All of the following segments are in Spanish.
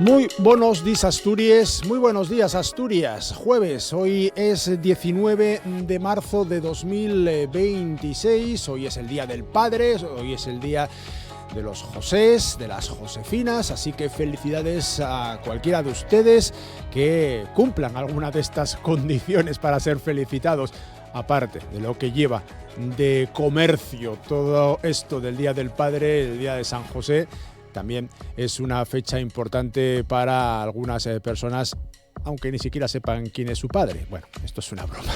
Muy buenos días, Asturias. Muy buenos días, Asturias. Jueves, hoy es 19 de marzo de 2026. Hoy es el Día del Padre, hoy es el día de los Josés, de las Josefinas, así que felicidades a cualquiera de ustedes que cumplan alguna de estas condiciones para ser felicitados. Aparte de lo que lleva de comercio todo esto del Día del Padre, el Día de San José, también es una fecha importante para algunas personas, aunque ni siquiera sepan quién es su padre. Bueno, esto es una broma.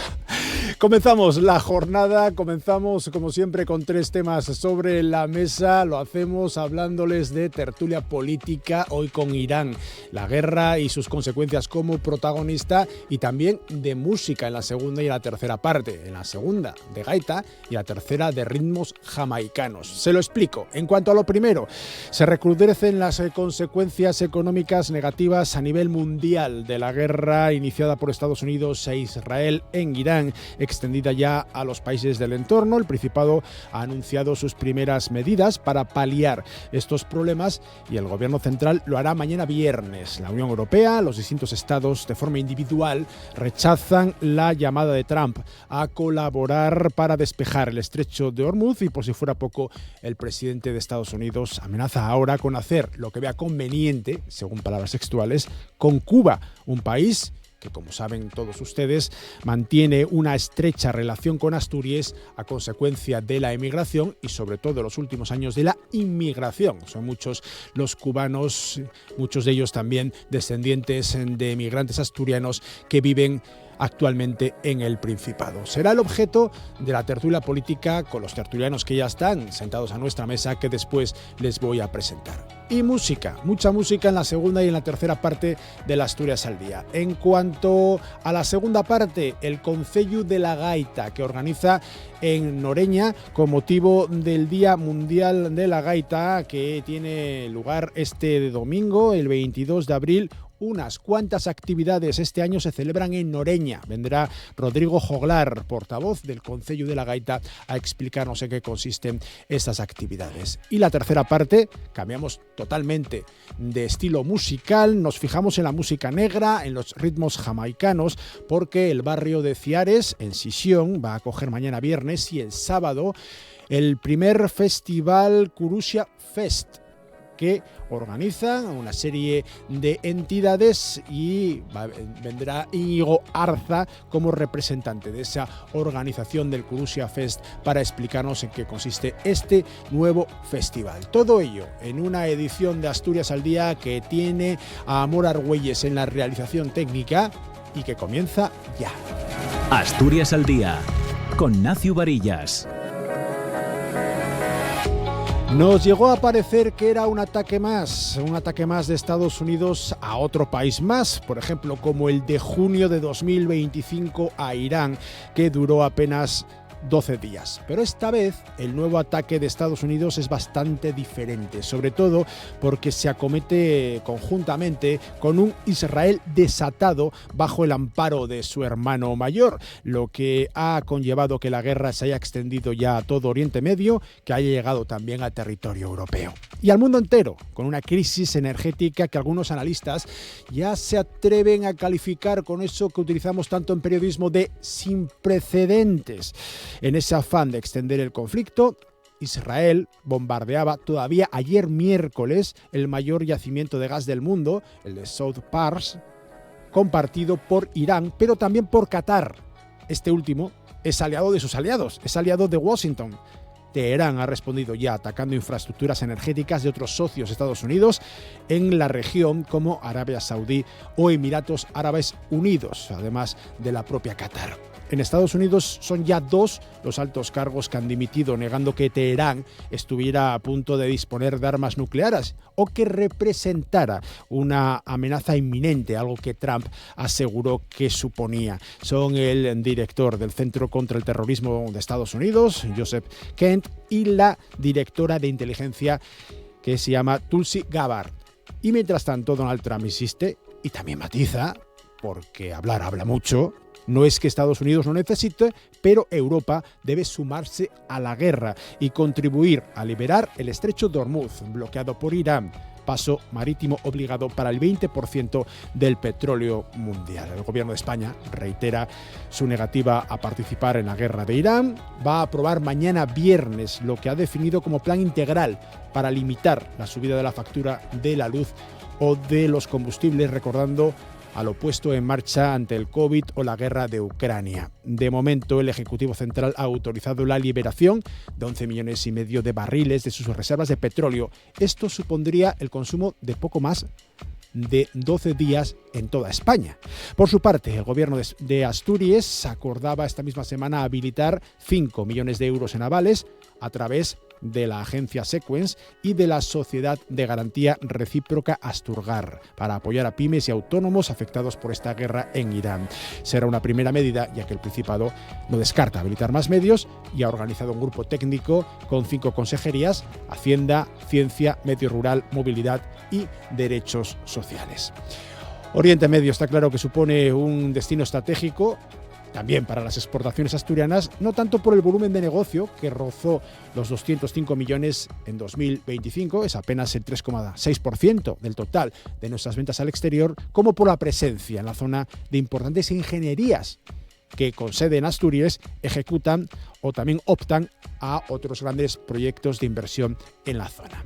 Comenzamos la jornada, comenzamos como siempre con 3 temas sobre la mesa. Lo hacemos hablándoles de tertulia política, hoy con Irán, la guerra y sus consecuencias como protagonista, y también de música en la segunda y la tercera parte. En la segunda de gaita y la tercera de ritmos jamaicanos. Se lo explico. En cuanto a lo primero, se recrudecen las consecuencias económicas negativas a nivel mundial de la guerra iniciada por Estados Unidos e Israel en Irán, extendida ya a los países del entorno. El Principado ha anunciado sus primeras medidas para paliar estos problemas y el Gobierno central lo hará mañana viernes. La Unión Europea, los distintos estados de forma individual rechazan la llamada de Trump a colaborar para despejar el estrecho de Hormuz y, por si fuera poco, el presidente de Estados Unidos amenaza ahora con hacer lo que vea conveniente, según palabras textuales, con Cuba, un país que, como saben todos ustedes, mantiene una estrecha relación con Asturias a consecuencia de la emigración y, sobre todo, en los últimos años de la inmigración. Son muchos los cubanos, muchos de ellos también descendientes de emigrantes asturianos que viven actualmente en el Principado. Será el objeto de la tertulia política con los tertulianos que ya están sentados a nuestra mesa, que después les voy a presentar. Y música, mucha música en la segunda y en la tercera parte de la Asturias al Día. En cuanto a la segunda parte, el Concello de la Gaita, que organiza en Noreña con motivo del Día Mundial de la Gaita, que tiene lugar este domingo, el 22 de abril. Unas cuantas actividades este año se celebran en Noreña. Vendrá Rodrigo Joglar, portavoz del Concello de la Gaita, a explicarnos en qué consisten estas actividades. Y la tercera parte, cambiamos totalmente de estilo musical, nos fijamos en la música negra, en los ritmos jamaicanos, porque el barrio de Ciares, en Sisión, va a acoger mañana viernes y el sábado el primer festival Curusia Fest, que organiza una serie de entidades, y vendrá Íñigo Arza como representante de esa organización del Curusia Fest para explicarnos en qué consiste este nuevo festival. Todo ello en una edición de Asturias al Día que tiene a Amor Argüelles en la realización técnica y que comienza ya. Asturias al Día con Nacio Varillas. Nos llegó a parecer que era un ataque más de Estados Unidos a otro país más, por ejemplo, como el de junio de 2025 a Irán, que duró apenas 12 días. Pero esta vez el nuevo ataque de Estados Unidos es bastante diferente, sobre todo porque se acomete conjuntamente con un Israel desatado bajo el amparo de su hermano mayor, lo que ha conllevado que la guerra se haya extendido ya a todo Oriente Medio, que haya llegado también al territorio europeo y al mundo entero, con una crisis energética que algunos analistas ya se atreven a calificar con eso que utilizamos tanto en periodismo de sin precedentes. En ese afán de extender el conflicto, Israel bombardeaba todavía ayer miércoles el mayor yacimiento de gas del mundo, el de South Pars, compartido por Irán, pero también por Qatar. Este último es aliado de sus aliados, es aliado de Washington. Teherán ha respondido ya atacando infraestructuras energéticas de otros socios de Estados Unidos en la región, como Arabia Saudí o Emiratos Árabes Unidos, además de la propia Qatar. En Estados Unidos son ya 2 los altos cargos que han dimitido, negando que Teherán estuviera a punto de disponer de armas nucleares o que representara una amenaza inminente, algo que Trump aseguró que suponía. Son el director del Centro contra el Terrorismo de Estados Unidos, Joseph Kent, y la directora de inteligencia, que se llama Tulsi Gabbard. Y mientras tanto, Donald Trump insiste y también matiza, porque hablar habla mucho. No es que Estados Unidos no necesite, pero Europa debe sumarse a la guerra y contribuir a liberar el estrecho de Hormuz, bloqueado por Irán. paso marítimo obligado para el 20% del petróleo mundial. El gobierno de España reitera su negativa a participar en la guerra de Irán. Va a aprobar mañana viernes lo que ha definido como plan integral para limitar la subida de la factura de la luz o de los combustibles, recordando a lo puesto en marcha ante el COVID o la guerra de Ucrania. De momento, el Ejecutivo Central ha autorizado la liberación de 11,5 millones de barriles de sus reservas de petróleo. Esto supondría el consumo de poco más de 12 días en toda España. Por su parte, el gobierno de Asturias acordaba esta misma semana habilitar 5 millones de euros en avales a través de la agencia Sequence y de la Sociedad de Garantía Recíproca Asturgar para apoyar a pymes y autónomos afectados por esta guerra en Irán. Será una primera medida, ya que el Principado no descarta habilitar más medios y ha organizado un grupo técnico con 5 consejerías: Hacienda, Ciencia, Medio Rural, Movilidad y Derechos Sociales. Oriente Medio está claro que supone un destino estratégico también para las exportaciones asturianas, no tanto por el volumen de negocio, que rozó los 205 millones en 2025, es apenas el 3,6% del total de nuestras ventas al exterior, como por la presencia en la zona de importantes ingenierías que con sede en Asturias ejecutan o también optan a otros grandes proyectos de inversión en la zona.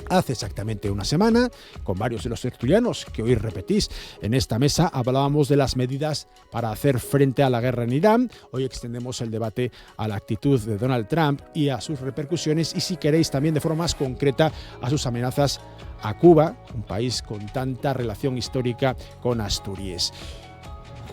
Hace exactamente una semana, con varios de los tertulianos que hoy repetís en esta mesa, hablábamos de las medidas para hacer frente a la guerra en Irán. Hoy extendemos el debate a la actitud de Donald Trump y a sus repercusiones, y si queréis también de forma más concreta a sus amenazas a Cuba, un país con tanta relación histórica con Asturias.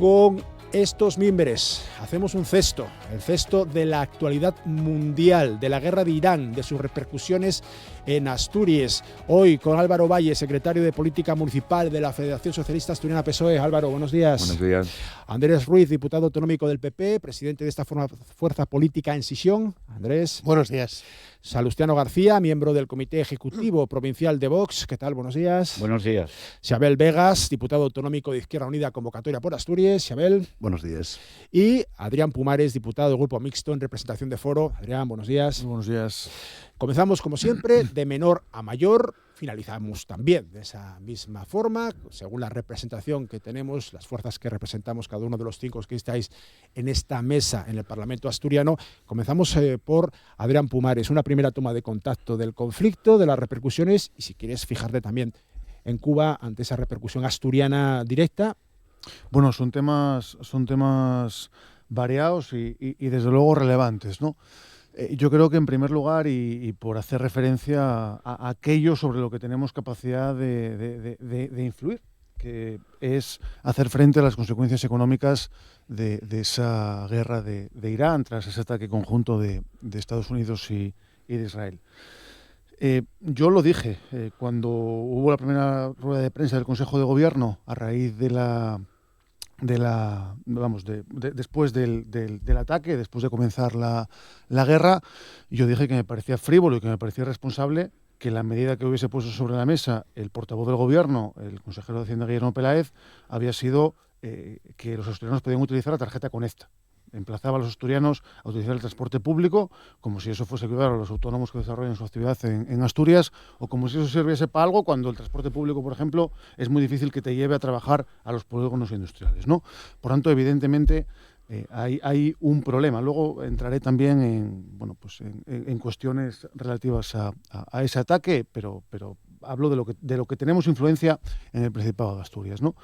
Con estos mimbres hacemos un cesto, el cesto de la actualidad mundial, de la guerra de Irán, de sus repercusiones en Asturias. Hoy con Álvaro Valle, secretario de Política Municipal de la Federación Socialista Asturiana PSOE. Álvaro, buenos días. Buenos días. Andrés Ruiz, diputado autonómico del PP, presidente de esta fuerza política en sesión. Andrés. Buenos días. Salustiano García, miembro del Comité Ejecutivo Provincial de Vox. ¿Qué tal? Buenos días. Buenos días. Xabel Vegas, diputado autonómico de Izquierda Unida, convocatoria por Asturias. Xabel. Buenos días. Y Adrián Pumares, diputado del Grupo Mixto en representación de Foro. Adrián, buenos días. Buenos días. Comenzamos, como siempre, de menor a mayor. Finalizamos también de esa misma forma, según la representación que tenemos, las fuerzas que representamos cada uno de los 5 que estáis en esta mesa en el Parlamento asturiano. Comenzamos por Adrián Pumares, una primera toma de contacto del conflicto, de las repercusiones, y si quieres fijarte también en Cuba ante esa repercusión asturiana directa. Bueno, son temas variados y desde luego relevantes, ¿no? Yo creo que en primer lugar, y por hacer referencia a aquello sobre lo que tenemos capacidad de influir, que es hacer frente a las consecuencias económicas de esa guerra de Irán tras ese ataque conjunto de Estados Unidos y de Israel. Yo lo dije cuando hubo la primera rueda de prensa del Consejo de Gobierno a raíz después del ataque, después de comenzar la guerra. Yo dije que me parecía frívolo y que me parecía irresponsable que la medida que hubiese puesto sobre la mesa el portavoz del Gobierno, el consejero de Hacienda Guillermo Peláez, había sido que los asturianos podían utilizar la tarjeta Conecta. Emplazaba a los asturianos a utilizar el transporte público, como si eso fuese ayudar a los autónomos que desarrollan su actividad en Asturias, o como si eso sirviese para algo cuando el transporte público, por ejemplo, es muy difícil que te lleve a trabajar a los polígonos industriales, ¿no? Por tanto, evidentemente, hay un problema. Luego entraré también en cuestiones relativas a ese ataque, pero hablo de lo que tenemos influencia en el Principado de Asturias, ¿no?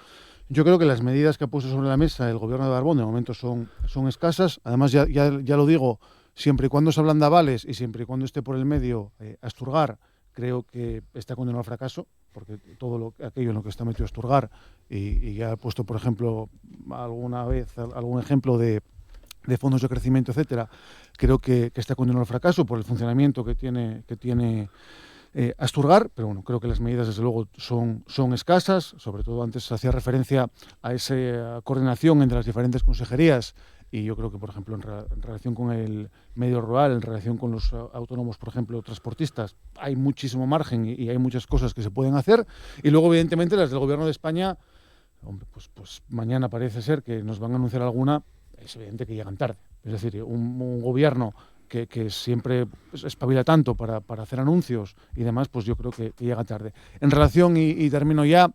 Yo creo que las medidas que ha puesto sobre la mesa el gobierno de Barbón de momento son escasas. Además, ya lo digo, siempre y cuando se hablan de avales y siempre y cuando esté por el medio Asturgar, creo que está condenado al fracaso, porque todo aquello en lo que está metido Asturgar, y ya he puesto, por ejemplo, alguna vez algún ejemplo de fondos de crecimiento, etcétera, creo que está condenado al fracaso por el funcionamiento que tiene Asturgar, pero bueno, creo que las medidas desde luego son escasas. Sobre todo antes hacía referencia a esa coordinación entre las diferentes consejerías, y yo creo que, por ejemplo, en relación con el medio rural, en relación con los autónomos, por ejemplo, transportistas, hay muchísimo margen y hay muchas cosas que se pueden hacer. Y luego, evidentemente, las del Gobierno de España, hombre, pues mañana parece ser que nos van a anunciar alguna. Es evidente que llegan tarde. Es decir, un gobierno que siempre espabila tanto para hacer anuncios y demás, pues yo creo que llega tarde. En relación, y termino ya,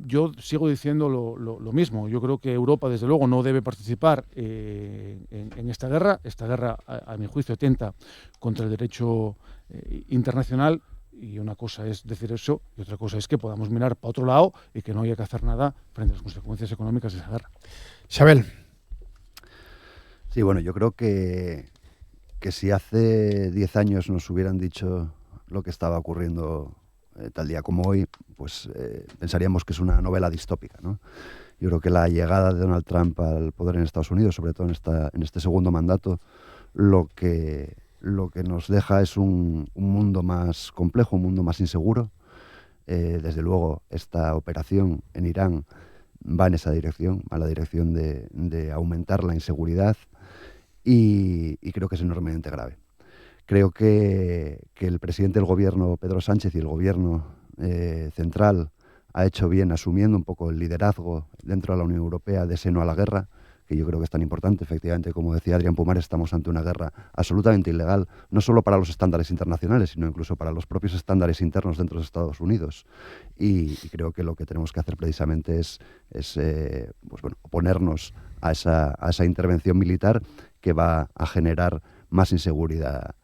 yo sigo diciendo lo mismo. Yo creo que Europa, desde luego, no debe participar en esta guerra. Esta guerra, a mi juicio, atenta contra el derecho internacional. Y una cosa es decir eso, y otra cosa es que podamos mirar para otro lado y que no haya que hacer nada frente a las consecuencias económicas de esa guerra. Isabel. Sí, bueno, yo creo que si hace 10 años nos hubieran dicho lo que estaba ocurriendo tal día como hoy, pues pensaríamos que es una novela distópica, ¿no? Yo creo que la llegada de Donald Trump al poder en Estados Unidos, sobre todo en este segundo mandato, lo que nos deja es un mundo más complejo, un mundo más inseguro. Desde luego, esta operación en Irán va en esa dirección, va en la dirección de aumentar la inseguridad y creo que es enormemente grave. Creo que el presidente del gobierno, Pedro Sánchez, y el gobierno central ha hecho bien asumiendo un poco el liderazgo dentro de la Unión Europea de ese no a la guerra, que yo creo que es tan importante. Efectivamente, como decía Adrián Pumares, estamos ante una guerra absolutamente ilegal, no solo para los estándares internacionales, sino incluso para los propios estándares internos dentro de Estados Unidos. Y creo que lo que tenemos que hacer precisamente es oponernos a esa intervención militar que va a generar más inseguridad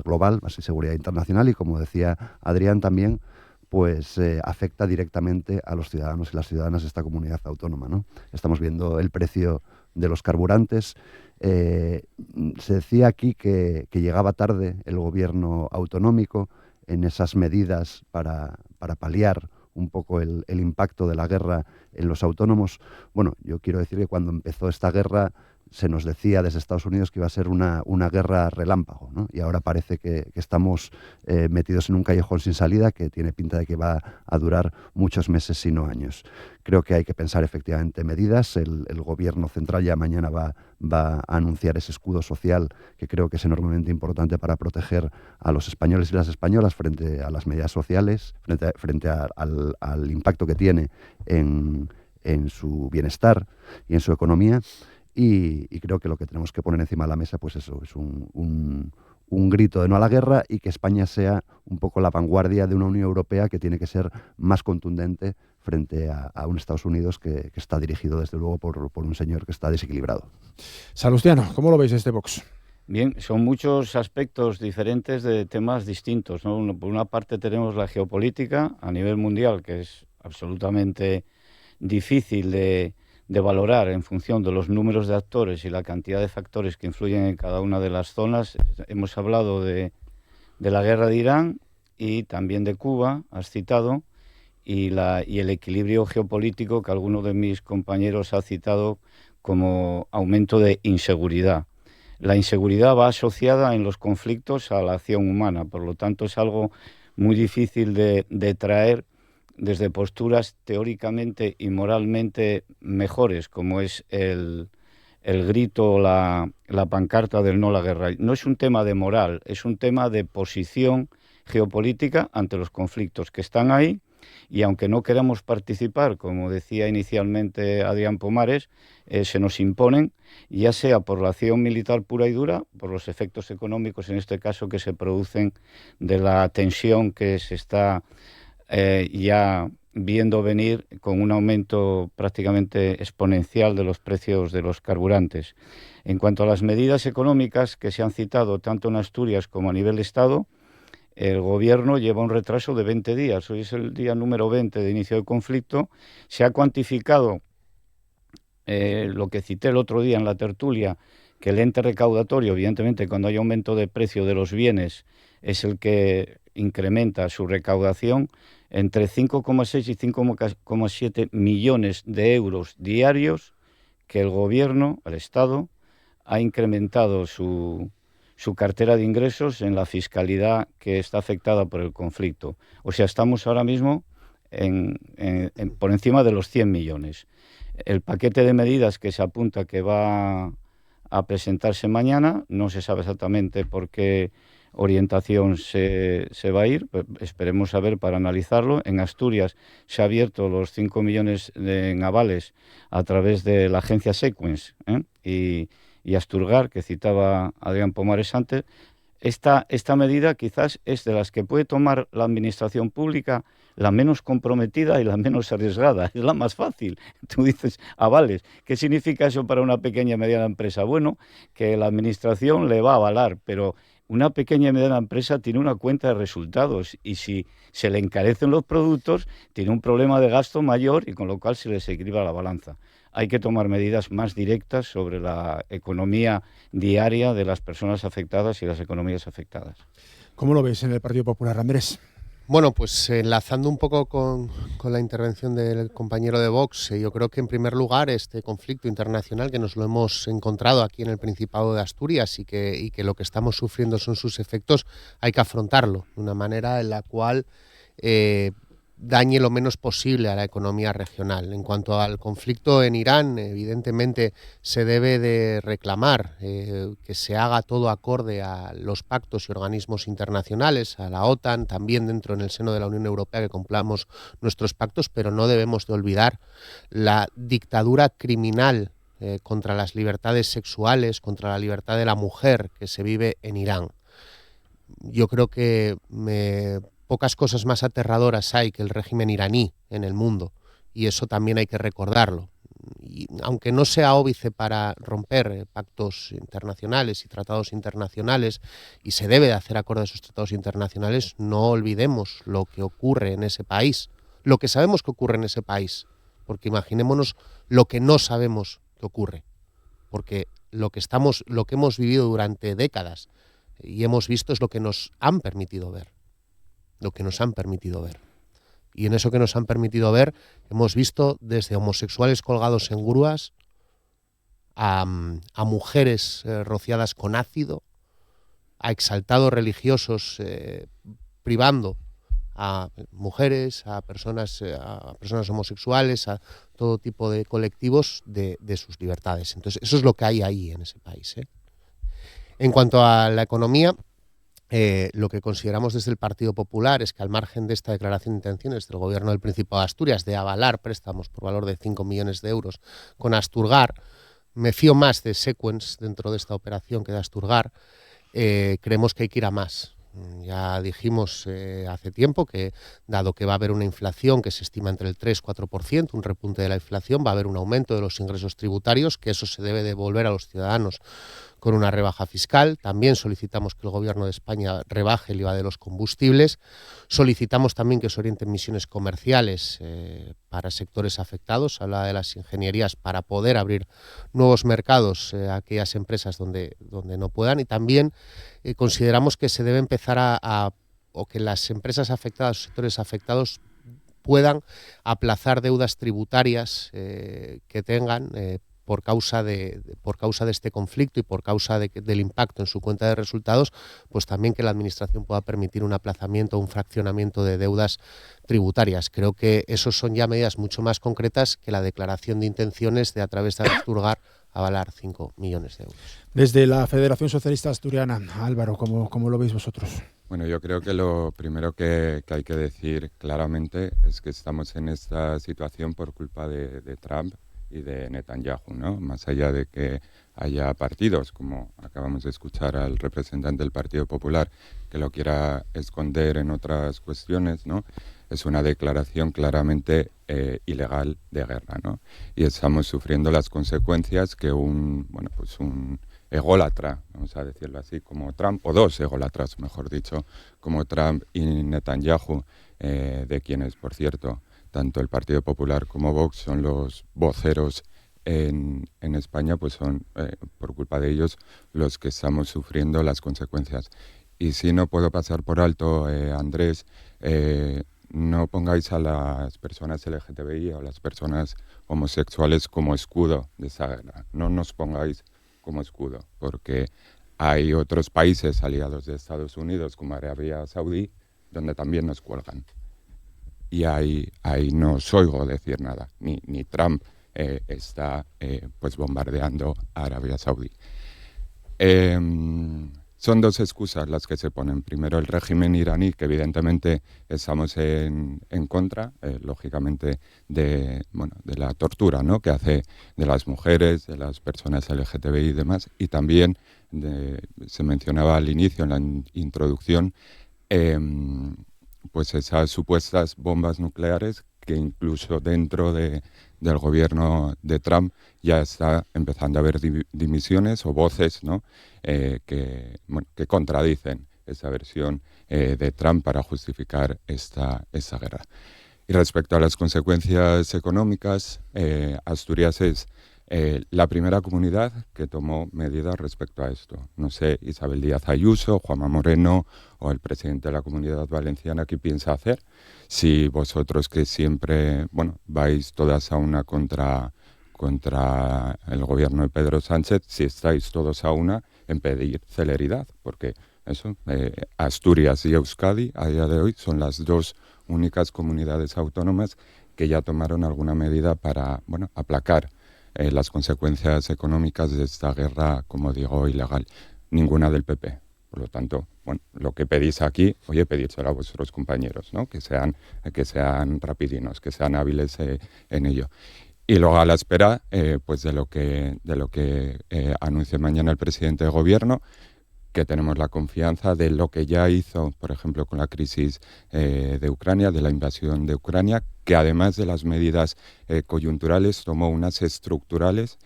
global, más inseguridad internacional y, como decía Adrián también, pues afecta directamente a los ciudadanos y las ciudadanas de esta comunidad autónoma, ¿no? Estamos viendo el precio de los carburantes. Se decía aquí que llegaba tarde el gobierno autonómico en esas medidas para paliar un poco el impacto de la guerra en los autónomos. Bueno, yo quiero decir que cuando empezó esta guerra se nos decía desde Estados Unidos que iba a ser una guerra relámpago, ¿no? Y ahora parece que estamos metidos en un callejón sin salida que tiene pinta de que va a durar muchos meses, si no años. Creo que hay que pensar efectivamente medidas. El gobierno central ya mañana va a anunciar ese escudo social que creo que es enormemente importante para proteger a los españoles y las españolas frente a las medidas sociales, frente al impacto que tiene en su bienestar y en su economía. Y creo que lo que tenemos que poner encima de la mesa, pues eso, es un grito de no a la guerra y que España sea un poco la vanguardia de una Unión Europea que tiene que ser más contundente frente a un Estados Unidos que está dirigido, desde luego, por un señor que está desequilibrado. Salustiano, ¿cómo lo veis este Vox? Bien, son muchos aspectos diferentes de temas distintos, ¿no? Por una parte tenemos la geopolítica a nivel mundial, que es absolutamente difícil de valorar en función de los números de actores y la cantidad de factores que influyen en cada una de las zonas. Hemos hablado de la guerra de Irán y también de Cuba, has citado, y el equilibrio geopolítico que alguno de mis compañeros ha citado como aumento de inseguridad. La inseguridad va asociada en los conflictos a la acción humana, por lo tanto es algo muy difícil de traer desde posturas teóricamente y moralmente mejores, como es el grito o la pancarta del no a la guerra. No es un tema de moral, es un tema de posición geopolítica ante los conflictos que están ahí, y aunque no queramos participar, como decía inicialmente Adrián Pumares, se nos imponen, ya sea por la acción militar pura y dura, por los efectos económicos, en este caso, que se producen de la tensión que se está ya viendo venir con un aumento prácticamente exponencial de los precios de los carburantes. En cuanto a las medidas económicas que se han citado tanto en Asturias como a nivel Estado, el Gobierno lleva un retraso de 20 días. Hoy es el día número 20 de inicio del conflicto. Se ha cuantificado lo que cité el otro día en la tertulia, que el ente recaudatorio, evidentemente, cuando hay aumento de precio de los bienes, es el que incrementa su recaudación entre 5,6 y 5,7 millones de euros diarios que el Gobierno, el Estado, ha incrementado su cartera de ingresos en la fiscalidad que está afectada por el conflicto. O sea, estamos ahora mismo por encima de los 100 millones. El paquete de medidas que se apunta que va a presentarse mañana, no se sabe exactamente por qué orientación se va a ir, pues esperemos a ver para analizarlo. En Asturias se ha abierto los 5 millones en avales a través de la agencia Sequence, y Asturgar, que citaba Adrián Pomares antes, esta medida quizás es de las que puede tomar la administración pública la menos comprometida y la menos arriesgada, es la más fácil. Tú dices, avales, ¿qué significa eso para una pequeña y mediana empresa? Bueno, que la administración le va a avalar, pero una pequeña y mediana empresa tiene una cuenta de resultados y si se le encarecen los productos, tiene un problema de gasto mayor y con lo cual se le desequilibra la balanza. Hay que tomar medidas más directas sobre la economía diaria de las personas afectadas y las economías afectadas. ¿Cómo lo ves en el Partido Popular, Andrés? Bueno, pues enlazando un poco con la intervención del compañero de Vox, yo creo que en primer lugar este conflicto internacional que nos lo hemos encontrado aquí en el Principado de Asturias y que lo que estamos sufriendo son sus efectos, hay que afrontarlo de una manera en la cual dañe lo menos posible a la economía regional. En cuanto al conflicto en Irán, evidentemente se debe de reclamar que se haga todo acorde a los pactos y organismos internacionales, a la OTAN, también dentro en el seno de la Unión Europea que cumplamos nuestros pactos, pero no debemos de olvidar la dictadura criminal contra las libertades sexuales, contra la libertad de la mujer que se vive en Irán. Yo creo que pocas cosas más aterradoras hay que el régimen iraní en el mundo y eso también hay que recordarlo. Y aunque no sea óbice para romper pactos internacionales y tratados internacionales y se debe de hacer acorde a esos tratados internacionales, no olvidemos lo que ocurre en ese país, lo que sabemos que ocurre en ese país, porque imaginémonos lo que no sabemos que ocurre, porque lo que hemos vivido durante décadas y hemos visto es lo que nos han permitido ver. Y en eso que nos han permitido ver, hemos visto desde homosexuales colgados en grúas a mujeres rociadas con ácido, a exaltados religiosos privando a mujeres, a personas homosexuales, a todo tipo de colectivos de sus libertades. Entonces, eso es lo que hay ahí en ese país. En cuanto a la economía, lo que consideramos desde el Partido Popular es que al margen de esta declaración de intenciones del Gobierno del Principado de Asturias de avalar préstamos por valor de 5 millones de euros con Asturgar, me fío más de Sequens dentro de esta operación que de Asturgar. Creemos que hay que ir a más. Ya dijimos hace tiempo que, dado que va a haber una inflación que se estima entre el 3-4%, un repunte de la inflación, va a haber un aumento de los ingresos tributarios, que eso se debe devolver a los ciudadanos con una rebaja fiscal. También solicitamos que el Gobierno de España rebaje el IVA de los combustibles. Solicitamos también que se orienten misiones comerciales para sectores afectados. Habla de las ingenierías para poder abrir nuevos mercados a aquellas empresas donde no puedan. Y también consideramos que se debe empezar o que las empresas afectadas, los sectores afectados, puedan aplazar deudas tributarias que tengan por causa de este conflicto y por causa del impacto en su cuenta de resultados, pues también que la Administración pueda permitir un aplazamiento o un fraccionamiento de deudas tributarias. Creo que esos son ya medidas mucho más concretas que la declaración de intenciones de a través de Asturgar avalar 5 millones de euros. Desde la Federación Socialista Asturiana, Álvaro, ¿cómo lo veis vosotros? Bueno, yo creo que lo primero que hay que decir claramente es que estamos en esta situación por culpa de Trump y de Netanyahu, ¿no? Más allá de que haya partidos, como acabamos de escuchar al representante del Partido Popular, que lo quiera esconder en otras cuestiones, ¿no? Es una declaración claramente ilegal de guerra, ¿no? Y estamos sufriendo las consecuencias que un ególatra, vamos a decirlo así, como Trump, o dos ególatras, mejor dicho, como Trump y Netanyahu, de quienes, por cierto, tanto el Partido Popular como Vox son los voceros en España, pues son, por culpa de ellos, los que estamos sufriendo las consecuencias. Y si no puedo pasar por alto, Andrés, no pongáis a las personas LGTBI o a las personas homosexuales como escudo de esa guerra. No nos pongáis como escudo, porque hay otros países aliados de Estados Unidos, como Arabia Saudí, donde también nos cuelgan. Y ahí no os oigo decir nada, ni Trump está pues bombardeando a Arabia Saudí. son dos excusas las que se ponen. Primero, el régimen iraní, que evidentemente estamos en contra, lógicamente, de la tortura, ¿no?, que hace de las mujeres, de las personas LGTBI y demás, y también se mencionaba al inicio, en la introducción, pues esas supuestas bombas nucleares que incluso dentro del gobierno de Trump ya está empezando a haber dimisiones o voces, ¿no?, que contradicen esa versión de Trump para justificar esta guerra. Y respecto a las consecuencias económicas, Asturias es la primera comunidad que tomó medidas respecto a esto. No sé, Isabel Díaz Ayuso, Juanma Moreno o el presidente de la Comunidad Valenciana, ¿qué piensa hacer? Si vosotros, que siempre vais todas a una contra el gobierno de Pedro Sánchez, si estáis todos a una en pedir celeridad, porque eso, Asturias y Euskadi a día de hoy son las dos únicas comunidades autónomas que ya tomaron alguna medida para aplacar las consecuencias económicas de esta guerra, como digo, ilegal. Ninguna del PP. Por lo tanto, lo que pedís aquí, pedírselo a vuestros compañeros, ¿no?, que sean rapidinos, que sean hábiles en ello. Y luego, a la espera pues de lo que anuncie mañana el presidente de gobierno, que tenemos la confianza de lo que ya hizo, por ejemplo, con la crisis de Ucrania, de la invasión de Ucrania, que además de las medidas coyunturales tomó unas estructurales,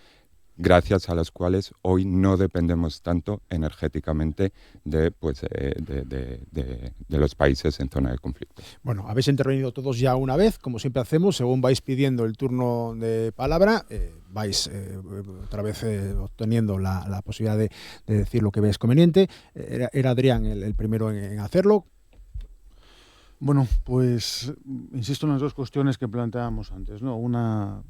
gracias a las cuales hoy no dependemos tanto energéticamente de los países en zona de conflicto. Bueno, habéis intervenido todos ya una vez, como siempre hacemos, según vais pidiendo el turno de palabra, vais otra vez obteniendo la posibilidad de decir lo que veis conveniente. Era Adrián el primero en hacerlo. Bueno, pues insisto en las dos cuestiones que planteábamos antes, ¿no? Una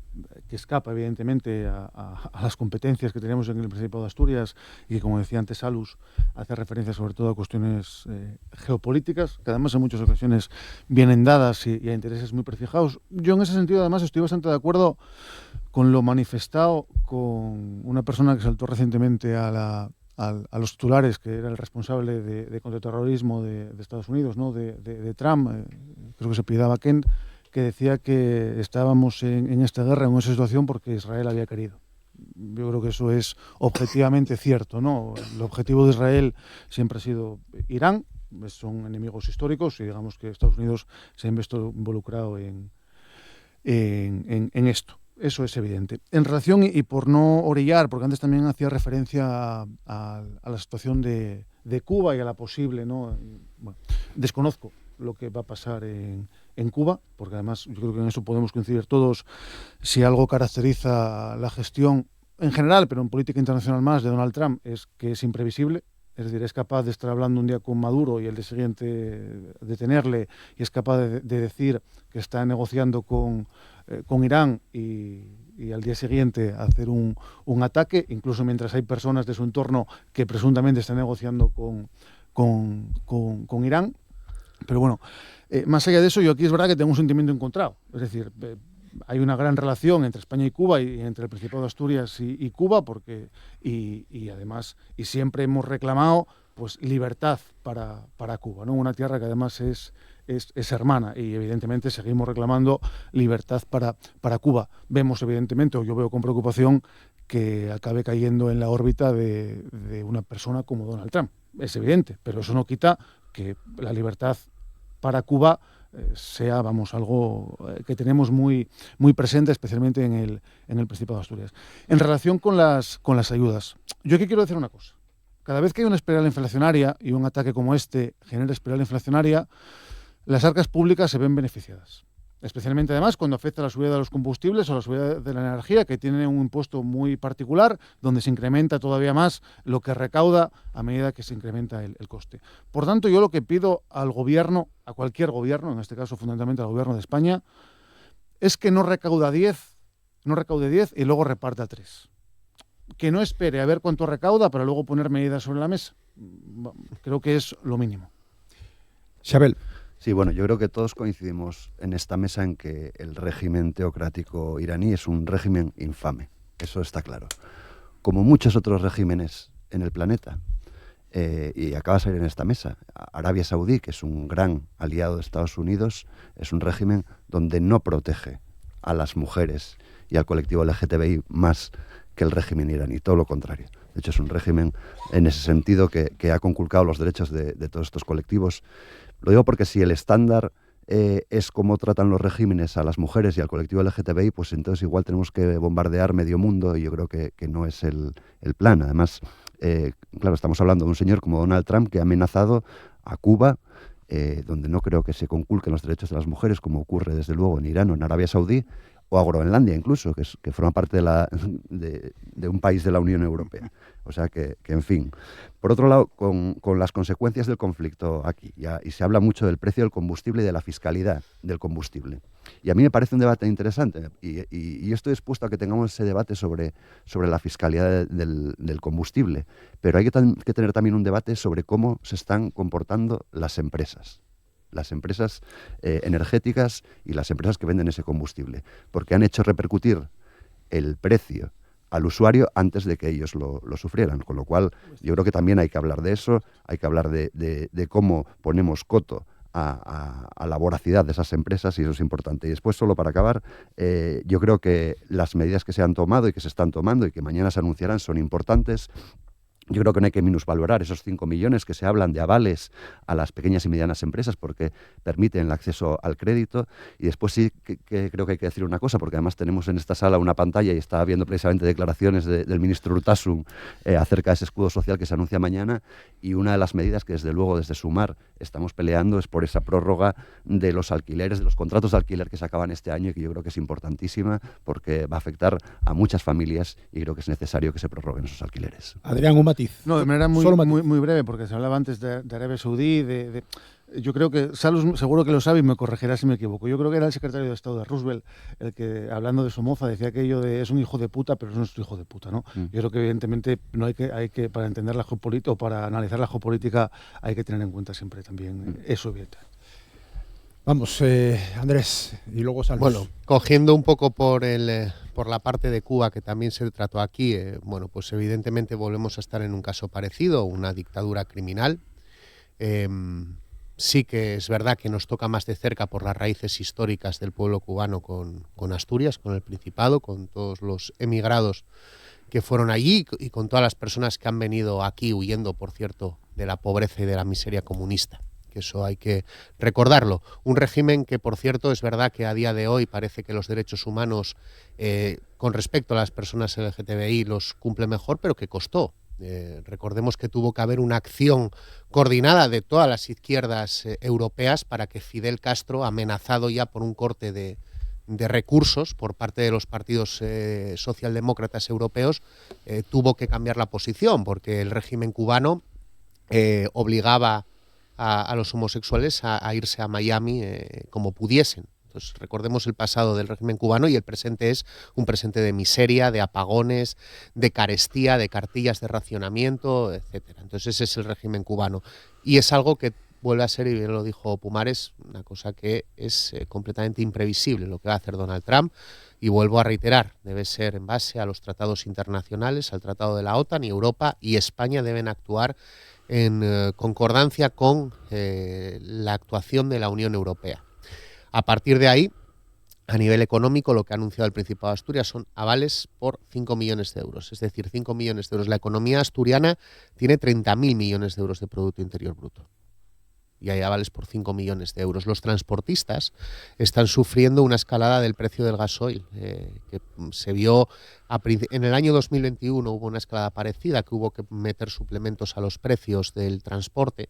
que escapa evidentemente a las competencias que tenemos en el Principado de Asturias y que, como decía antes Salus, hace referencia sobre todo a cuestiones geopolíticas, que además en muchas ocasiones vienen dadas y a intereses muy prefijados. Yo en ese sentido además estoy bastante de acuerdo con lo manifestado con una persona que saltó recientemente a los titulares, que era el responsable de contraterrorismo de Estados Unidos, ¿no?, de Trump, creo que se apellidaba Kent, que decía que estábamos en esta guerra, en esa situación, porque Israel había querido. Yo creo que eso es objetivamente cierto, ¿no? El objetivo de Israel siempre ha sido Irán, son enemigos históricos, y digamos que Estados Unidos se ha visto involucrado en esto. Eso es evidente. En relación, y por no orillar, porque antes también hacía referencia a la situación de Cuba y a la posible, ¿no? Desconozco lo que va a pasar en Cuba, porque además yo creo que en eso podemos coincidir todos. Si algo caracteriza la gestión en general, pero en política internacional más, de Donald Trump, es que es imprevisible. Es decir, es capaz de estar hablando un día con Maduro y el día siguiente detenerle, y es capaz de decir que está negociando con Irán y al día siguiente hacer un ataque, incluso mientras hay personas de su entorno que presuntamente están negociando con Irán. Pero bueno, más allá de eso, yo aquí es verdad que tengo un sentimiento encontrado. Es decir, hay una gran relación entre España y Cuba, y entre el Principado de Asturias y Cuba, porque y además, y siempre hemos reclamado pues libertad para Cuba, ¿no? Una tierra que además es hermana, y evidentemente seguimos reclamando libertad para Cuba. Vemos evidentemente, o yo veo con preocupación, que acabe cayendo en la órbita de una persona como Donald Trump. Es evidente, pero eso no quita que la libertad para Cuba sea, algo que tenemos muy, muy presente, especialmente en el Principado de Asturias. En relación con las ayudas, yo aquí quiero decir una cosa. Cada vez que hay una espiral inflacionaria, y un ataque como este genera espiral inflacionaria, las arcas públicas se ven beneficiadas. Especialmente además cuando afecta a la subida de los combustibles o la subida de la energía, que tiene un impuesto muy particular, donde se incrementa todavía más lo que recauda a medida que se incrementa el coste. Por tanto, yo lo que pido al gobierno, a cualquier gobierno, en este caso fundamentalmente al gobierno de España, es que no recaude 10 y luego reparta 3. Que no espere a ver cuánto recauda para luego poner medidas sobre la mesa. Creo que es lo mínimo. Xabel. Sí, bueno, yo creo que todos coincidimos en esta mesa en que el régimen teocrático iraní es un régimen infame. Eso está claro. Como muchos otros regímenes en el planeta. y acaba de salir en esta mesa. Arabia Saudí, que es un gran aliado de Estados Unidos, es un régimen donde no protege a las mujeres y al colectivo LGTBI más que el régimen iraní, todo lo contrario. De hecho, es un régimen en ese sentido que ha conculcado los derechos de todos estos colectivos. Lo digo porque si el estándar es cómo tratan los regímenes a las mujeres y al colectivo LGTBI, pues entonces igual tenemos que bombardear medio mundo y yo creo que no es el plan. Además, claro, estamos hablando de un señor como Donald Trump que ha amenazado a Cuba, donde no creo que se conculquen los derechos de las mujeres, como ocurre desde luego en Irán o en Arabia Saudí, o a Groenlandia incluso, que forma parte de un país de la Unión Europea. O sea que en fin. Por otro lado, con las consecuencias del conflicto aquí, y se habla mucho del precio del combustible y de la fiscalidad del combustible. Y a mí me parece un debate interesante, y yo estoy dispuesto a que tengamos ese debate sobre la fiscalidad del combustible, pero hay que tener también un debate sobre cómo se están comportando las empresas energéticas y las empresas que venden ese combustible, porque han hecho repercutir el precio al usuario antes de que ellos lo sufrieran, con lo cual yo creo que también hay que hablar de eso, hay que hablar de cómo ponemos coto a la voracidad de esas empresas, y eso es importante. Y después, solo para acabar, yo creo que las medidas que se han tomado y que se están tomando y que mañana se anunciarán son importantes. Yo creo que no hay que minusvalorar esos 5 millones que se hablan de avales a las pequeñas y medianas empresas porque permiten el acceso al crédito. Y después sí que creo que hay que decir una cosa, porque además tenemos en esta sala una pantalla y está viendo precisamente declaraciones del ministro Urtasun acerca de ese escudo social que se anuncia mañana, y una de las medidas que desde luego desde Sumar estamos peleando es por esa prórroga de los alquileres, de los contratos de alquiler que se acaban este año, y que yo creo que es importantísima porque va a afectar a muchas familias y creo que es necesario que se prorroguen esos alquileres. Adrián, un matiz. No, de manera muy breve, porque se hablaba antes de Arabia Saudí, yo creo que, Salus seguro que lo sabe y me corregirá si me equivoco, yo creo que era el secretario de Estado de Roosevelt el que, hablando de Somoza, decía aquello de es un hijo de puta, pero no es nuestro hijo de puta, ¿no? Yo creo que evidentemente no hay que para entender la geopolítica o para analizar la geopolítica hay que tener en cuenta siempre también eso, evidentemente. Vamos, Andrés, y luego Salus. Bueno, cogiendo un poco por la parte de Cuba que también se trató aquí, bueno, pues evidentemente volvemos a estar en un caso parecido, una dictadura criminal. Sí que es verdad que nos toca más de cerca por las raíces históricas del pueblo cubano con Asturias, con el Principado, con todos los emigrados que fueron allí y con todas las personas que han venido aquí huyendo, por cierto, de la pobreza y de la miseria comunista. Eso hay que recordarlo. Un régimen que, por cierto, es verdad que a día de hoy parece que los derechos humanos con respecto a las personas LGTBI los cumple mejor, pero que costó. Recordemos que tuvo que haber una acción coordinada de todas las izquierdas europeas para que Fidel Castro, amenazado ya por un corte de recursos por parte de los partidos socialdemócratas europeos, tuvo que cambiar la posición, porque el régimen cubano obligaba a los homosexuales a irse a Miami como pudiesen. Entonces, recordemos el pasado del régimen cubano, y el presente es un presente de miseria, de apagones, de carestía, de cartillas de racionamiento, etcétera. Entonces ese es el régimen cubano. Y es algo que vuelve a ser, y bien lo dijo Pumares, una cosa que es completamente imprevisible lo que va a hacer Donald Trump. Y vuelvo a reiterar, debe ser en base a los tratados internacionales, al tratado de la OTAN, y Europa y España deben actuar en concordancia con la actuación de la Unión Europea. A partir de ahí, a nivel económico, lo que ha anunciado el Principado de Asturias son avales por 5 millones de euros, es decir, 5 millones de euros. La economía asturiana tiene 30.000 millones de euros de Producto Interior Bruto. Y hay avales por 5 millones de euros. Los transportistas están sufriendo una escalada del precio del gasoil, que se vio en el año 2021, hubo una escalada parecida, que hubo que meter suplementos a los precios del transporte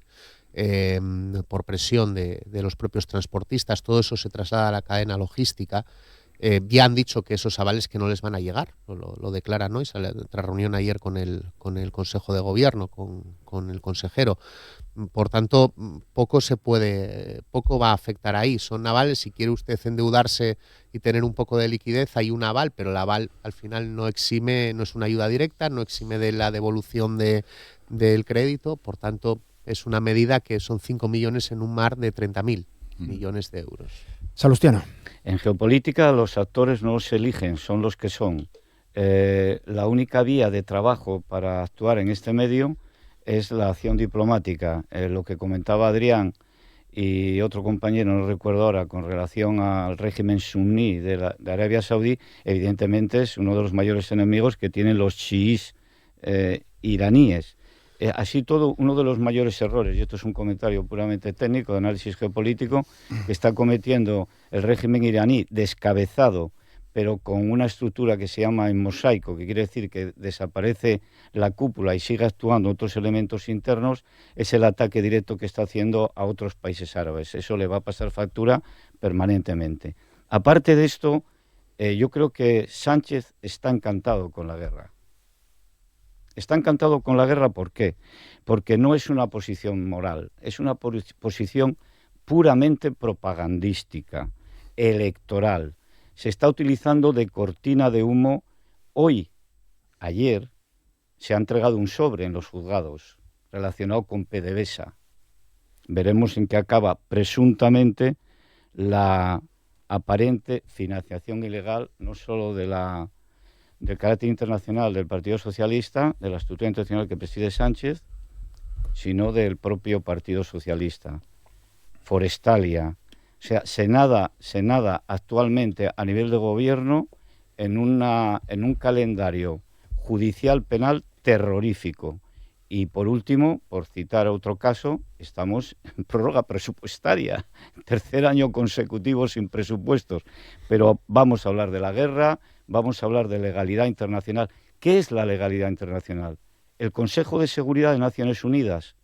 por presión de los propios transportistas. Todo eso se traslada a la cadena logística. Ya han dicho que esos avales que no les van a llegar, lo declaran hoy, sale otra reunión ayer con el Consejo de Gobierno, con el consejero. Por tanto, poco va a afectar ahí. Son avales, si quiere usted endeudarse y tener un poco de liquidez, hay un aval, pero el aval al final no exime, no es una ayuda directa, no exime de la devolución del crédito. Por tanto, es una medida que son 5 millones en un mar de 30.000 millones de euros. Salustiano. En geopolítica los actores no se eligen, son los que son. La única vía de trabajo para actuar en este medio es la acción diplomática. Lo que comentaba Adrián y otro compañero, no recuerdo ahora, con relación al régimen suní de Arabia Saudí, evidentemente es uno de los mayores enemigos que tienen los chiíes iraníes. Así todo, uno de los mayores errores, y esto es un comentario puramente técnico, de análisis geopolítico, que está cometiendo el régimen iraní descabezado, pero con una estructura que se llama en mosaico, que quiere decir que desaparece la cúpula y sigue actuando otros elementos internos, es el ataque directo que está haciendo a otros países árabes. Eso le va a pasar factura permanentemente. Aparte de esto, yo creo que Sánchez está encantado con la guerra. Está encantado con la guerra, ¿por qué? Porque no es una posición moral, es una posición puramente propagandística, electoral. Se está utilizando de cortina de humo. Ayer, se ha entregado un sobre en los juzgados relacionado con PDVSA. Veremos en qué acaba presuntamente la aparente financiación ilegal, no solo del carácter internacional del Partido Socialista, de la estructura internacional que preside Sánchez, sino del propio Partido Socialista. Forestalia. O sea, se nada actualmente a nivel de gobierno en un calendario judicial penal terrorífico. Y por último, por citar otro caso, estamos en prórroga presupuestaria, tercer año consecutivo sin presupuestos. Pero vamos a hablar de la guerra, vamos a hablar de legalidad internacional. ¿Qué es la legalidad internacional? El Consejo de Seguridad de Naciones Unidas,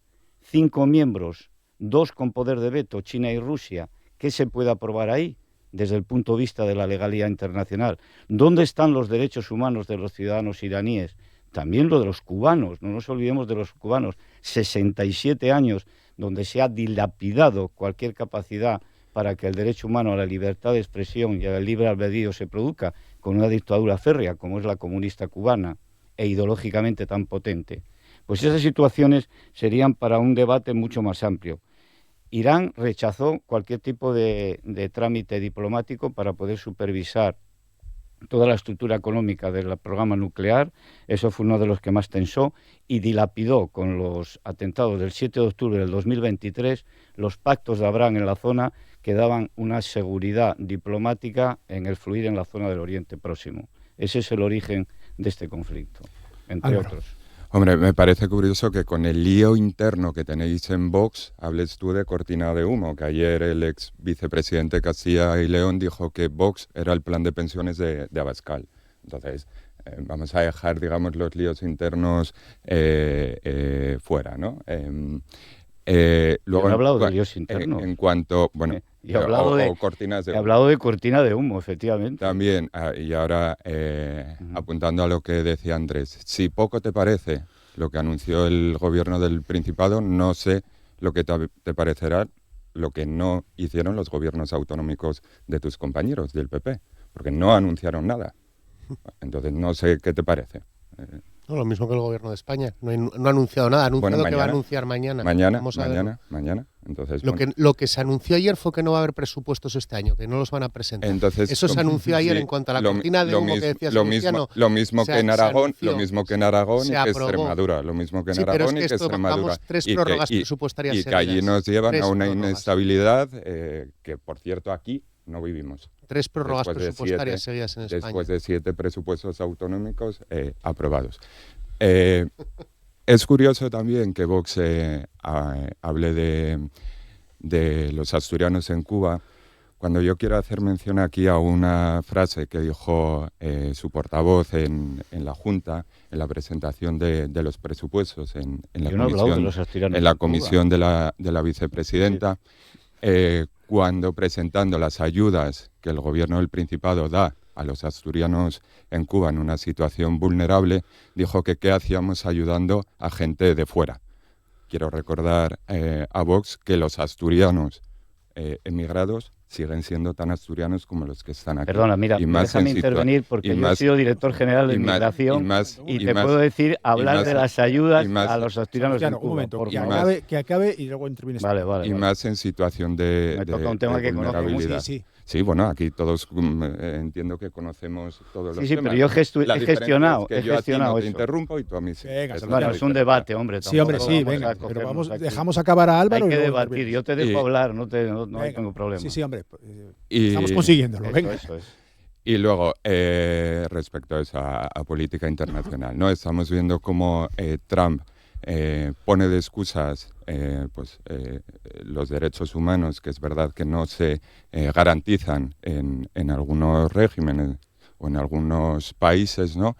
5 miembros, 2 con poder de veto, China y Rusia. ¿Qué se puede aprobar ahí desde el punto de vista de la legalidad internacional? ¿Dónde están los derechos humanos de los ciudadanos iraníes? También lo de los cubanos, no nos olvidemos de los cubanos. 67 años donde se ha dilapidado cualquier capacidad para que el derecho humano a la libertad de expresión y al libre albedrío se produzca con una dictadura férrea como es la comunista cubana e ideológicamente tan potente. Pues esas situaciones serían para un debate mucho más amplio. Irán rechazó cualquier tipo de trámite diplomático para poder supervisar toda la estructura económica del programa nuclear. Eso fue uno de los que más tensó y dilapidó con los atentados del 7 de octubre del 2023 los pactos de Abraham en la zona que daban una seguridad diplomática en el fluir en la zona del Oriente Próximo. Ese es el origen de este conflicto, entre otros. Hombre, me parece curioso que con el lío interno que tenéis en Vox hables tú de cortina de humo, que ayer el ex vicepresidente Castilla y León dijo que Vox era el plan de pensiones de Abascal. Entonces, vamos a dejar, digamos, los líos internos fuera, ¿no? Luego, he hablado de líos internos. En cuanto, bueno, he hablado de cortina de humo, efectivamente. También, y ahora apuntando a lo que decía Andrés, si poco te parece lo que anunció el gobierno del Principado, no sé lo que te parecerá lo que no hicieron los gobiernos autonómicos de tus compañeros del PP, porque no anunciaron nada. Entonces, no sé qué te parece. No, lo mismo que el gobierno de España. No ha anunciado nada. Ha anunciado que va a anunciar mañana. Mañana. Entonces, lo que se anunció ayer fue que no va a haber presupuestos este año, que no los van a presentar. Entonces, eso se anunció ayer en cuanto a la cortina de humo que decías, Cristiano. Lo mismo que en Aragón y que Extremadura. Lo mismo que en Aragón y que Extremadura. 3 prórrogas presupuestarias y que allí nos llevan a una inestabilidad que, por cierto, aquí no vivimos. 3 prórrogas presupuestarias seguidas en España. Después de 7 presupuestos autonómicos aprobados. Es curioso también que Vox hable de los asturianos en Cuba, cuando yo quiero hacer mención aquí a una frase que dijo su portavoz en la Junta, en la presentación de los presupuestos, en la comisión de la vicepresidenta, cuando presentando las ayudas que el gobierno del Principado da a los asturianos en Cuba en una situación vulnerable, dijo que qué hacíamos ayudando a gente de fuera. Quiero recordar a Vox que los asturianos emigrados siguen siendo tan asturianos como los que están aquí. Perdona, mira, déjame intervenir porque yo he sido director general de Inmigración y te puedo decir, hablar de las ayudas a los asturianos en Cuba. Un momento, que acabe y luego intervienes. Vale. Y más en situación de Me toca un tema que vulnerabilidad. Sí. Sí, bueno, aquí todos entiendo que conocemos todos los temas. Sí, pero yo he gestionado yo a ti no te eso. interrumpo y tú a mí sí. Venga, Bueno, es un debate, hombre. Sí, hombre, sí, venga, pero dejamos acabar a Álvaro. Hay que debatir, yo te dejo hablar, no tengo problema. Sí, hombre, estamos consiguiéndolo, venga. Eso es. Y luego, respecto a eso, a política internacional, ¿no? Estamos viendo cómo Trump pone de excusas los derechos humanos, que es verdad que no se garantizan en algunos regímenes o en algunos países, ¿no?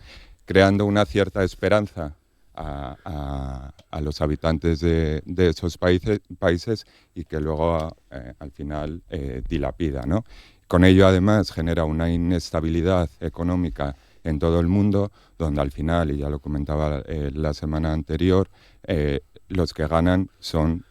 Creando una cierta esperanza a los habitantes de esos países y que luego al final dilapida, ¿no? Con ello, además, genera una inestabilidad económica en todo el mundo, donde al final, y ya lo comentaba la semana anterior, los que ganan son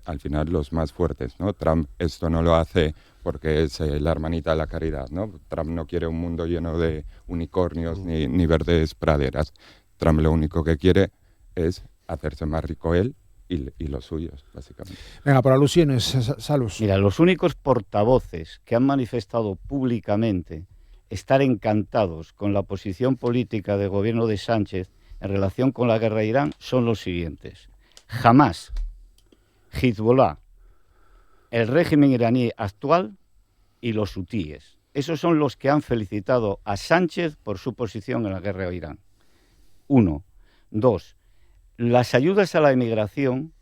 al final los más fuertes, ¿no? Trump esto no lo hace porque es la hermanita de la caridad, ¿no? Trump no quiere un mundo lleno de unicornios ni verdes praderas. Trump lo único que quiere es hacerse más rico él y los suyos, básicamente. Venga, por alusiones, Salus. Mira, los únicos portavoces que han manifestado públicamente estar encantados con la posición política del gobierno de Sánchez en relación con la guerra de Irán son los siguientes. Jamás Hezbollah, el régimen iraní actual y los hutíes. Esos son los que han felicitado a Sánchez por su posición en la guerra de Irán. 1. 2. Las ayudas a la emigración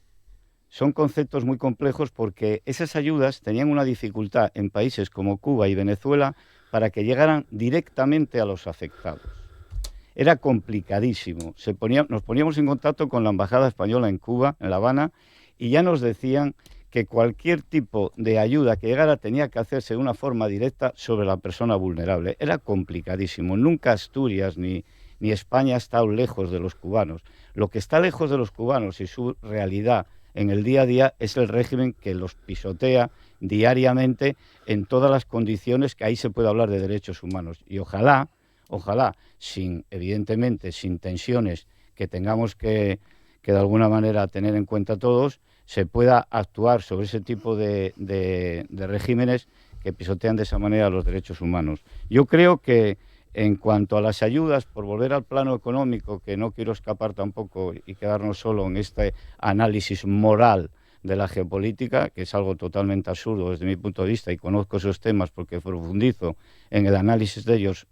son conceptos muy complejos porque esas ayudas tenían una dificultad en países como Cuba y Venezuela para que llegaran directamente a los afectados. Era complicadísimo. Nos poníamos en contacto con la Embajada Española en Cuba, en La Habana, y ya nos decían que cualquier tipo de ayuda que llegara tenía que hacerse de una forma directa sobre la persona vulnerable. Era complicadísimo. Nunca Asturias ni España ha estado lejos de los cubanos. Lo que está lejos de los cubanos y su realidad en el día a día es el régimen que los pisotea diariamente en todas las condiciones que ahí se puede hablar de derechos humanos. Y ojalá, evidentemente, sin tensiones que tengamos que de alguna manera tener en cuenta todos, se pueda actuar sobre ese tipo de regímenes que pisotean de esa manera los derechos humanos. Yo creo que en cuanto a las ayudas, por volver al plano económico, que no quiero escapar tampoco y quedarnos solo en este análisis moral de la geopolítica, que es algo totalmente absurdo desde mi punto de vista, y conozco esos temas porque profundizo en el análisis de ellos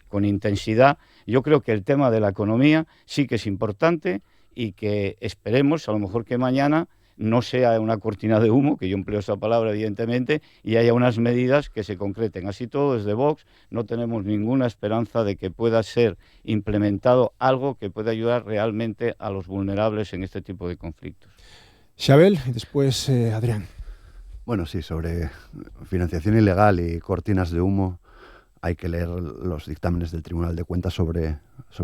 con intensidad, yo creo que el tema de la economía sí que es importante y que esperemos, a lo mejor que mañana, no sea una cortina de humo, que yo empleo esa palabra evidentemente, y haya unas medidas que se concreten. Así todo, desde Vox no tenemos ninguna esperanza de que pueda ser implementado algo que pueda ayudar realmente a los vulnerables en este tipo de conflictos. Xabel, y después Adrián. Bueno, sí, sobre financiación ilegal y cortinas de humo, hay que leer los dictámenes del Tribunal de Cuentas sobre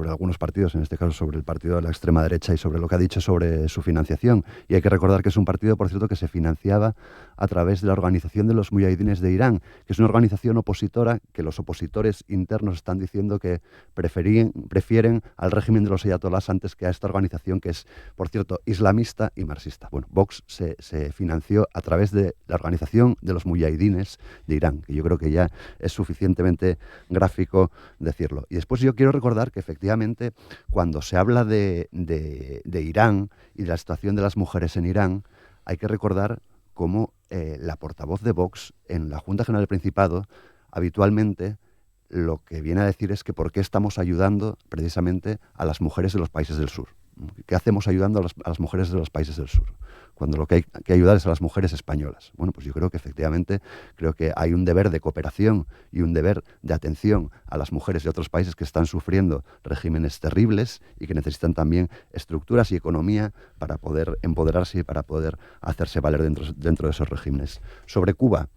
algunos partidos, en este caso sobre el partido de la extrema derecha y sobre lo que ha dicho sobre su financiación. Y hay que recordar que es un partido, por cierto, que se financiaba a través de la Organización de los Mujahidines de Irán, que es una organización opositora que los opositores internos están diciendo que prefieren al régimen de los ayatolás antes que a esta organización que es, por cierto, islamista y marxista. Bueno, Vox se financió a través de la Organización de los Mujahidines de Irán, que yo creo que ya es suficientemente gráfico decirlo. Y después yo quiero recordar que efectivamente cuando se habla de Irán y de la situación de las mujeres en Irán, hay que recordar cómo la portavoz de Vox en la Junta General del Principado habitualmente lo que viene a decir es que por qué estamos ayudando precisamente a las mujeres de los países del sur. ¿Qué hacemos ayudando a las mujeres de los países del sur? Cuando lo que hay que ayudar es a las mujeres españolas. Bueno, pues yo creo que efectivamente hay un deber de cooperación y un deber de atención a las mujeres de otros países que están sufriendo regímenes terribles y que necesitan también estructuras y economía para poder empoderarse y para poder hacerse valer dentro de esos regímenes. Sobre Cuba,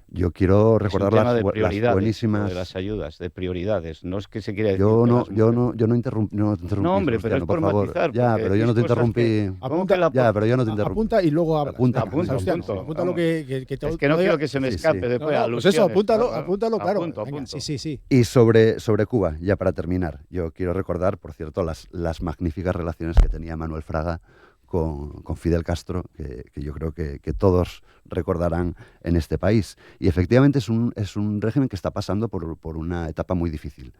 Yo quiero recordar es un tema las de prioridades, buenísimas... de las ayudas, de prioridades. No es que se quiera decir Yo que no, las yo mujeres- no interrumpí, No, hombre, pero es Sebastiano, por favor. matizar. Ya, porque pero yo no te decís cosas que- interrumpí. ¿Cómo que la Ya, pero yo no te interrumpí. Apunta y luego habla. Apunta, Sebastián, apunto. apúntalo que Es todo- que no todavía- quiero que se me Sí, escape sí. después. No, pues eso, alusiones, apúntalo, claro. apúntalo, claro. Apunto, Venga, apunto. sí. Y sobre Cuba, ya para terminar, yo quiero recordar, por cierto, las magníficas relaciones que tenía Manuel Fraga con Fidel Castro, que yo creo que todos recordarán en este país. Y efectivamente es un régimen que está pasando por una etapa muy difícil,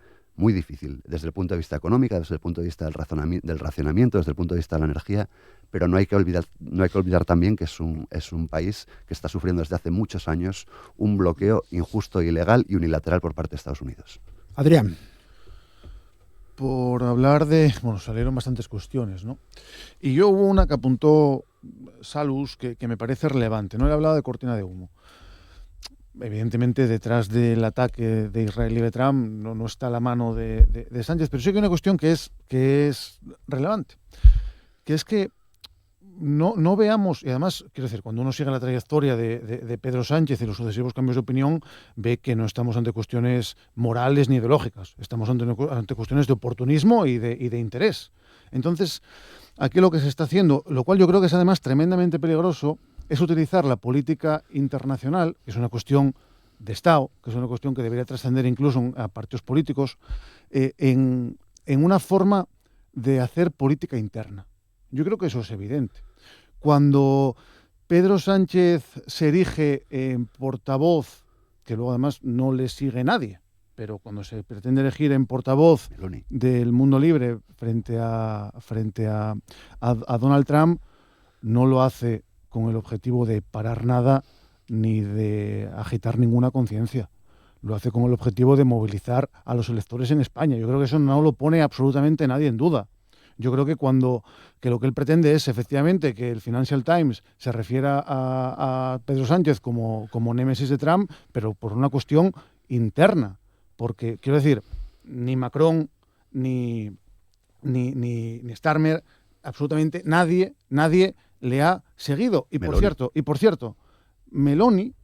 desde el punto de vista económico, desde el punto de vista del racionamiento, desde el punto de vista de la energía, pero no hay que olvidar también que es un país que está sufriendo desde hace muchos años un bloqueo injusto, ilegal y unilateral por parte de Estados Unidos. Adrián. Por hablar de... Bueno, salieron bastantes cuestiones, ¿no? Y yo hubo una que apuntó Salus que me parece relevante, ¿no? Él hablaba de cortina de humo. Evidentemente, detrás del ataque de Israel y de Trump no está la mano de Sánchez, pero sí que hay una cuestión que es relevante, que es que no veamos, y además, quiero decir, cuando uno sigue la trayectoria de Pedro Sánchez y los sucesivos cambios de opinión, ve que no estamos ante cuestiones morales ni ideológicas, estamos ante cuestiones de oportunismo y de interés. Entonces, aquí lo que se está haciendo, lo cual yo creo que es además tremendamente peligroso, es utilizar la política internacional, que es una cuestión de Estado, que es una cuestión que debería trascender incluso a partidos políticos, en una forma de hacer política interna. Yo creo que eso es evidente. Cuando Pedro Sánchez se erige en portavoz, que luego además no le sigue nadie, pero cuando se pretende elegir en portavoz Meloni. del mundo libre frente a Donald Trump, no lo hace con el objetivo de parar nada ni de agitar ninguna conciencia. Lo hace con el objetivo de movilizar a los electores en España. Yo creo que eso no lo pone absolutamente nadie en duda. Yo creo que lo que él pretende es efectivamente que el Financial Times se refiera a Pedro Sánchez como némesis de Trump, pero por una cuestión interna. Porque, quiero decir, ni Macron ni Starmer, absolutamente nadie le ha seguido. Y por cierto, Meloni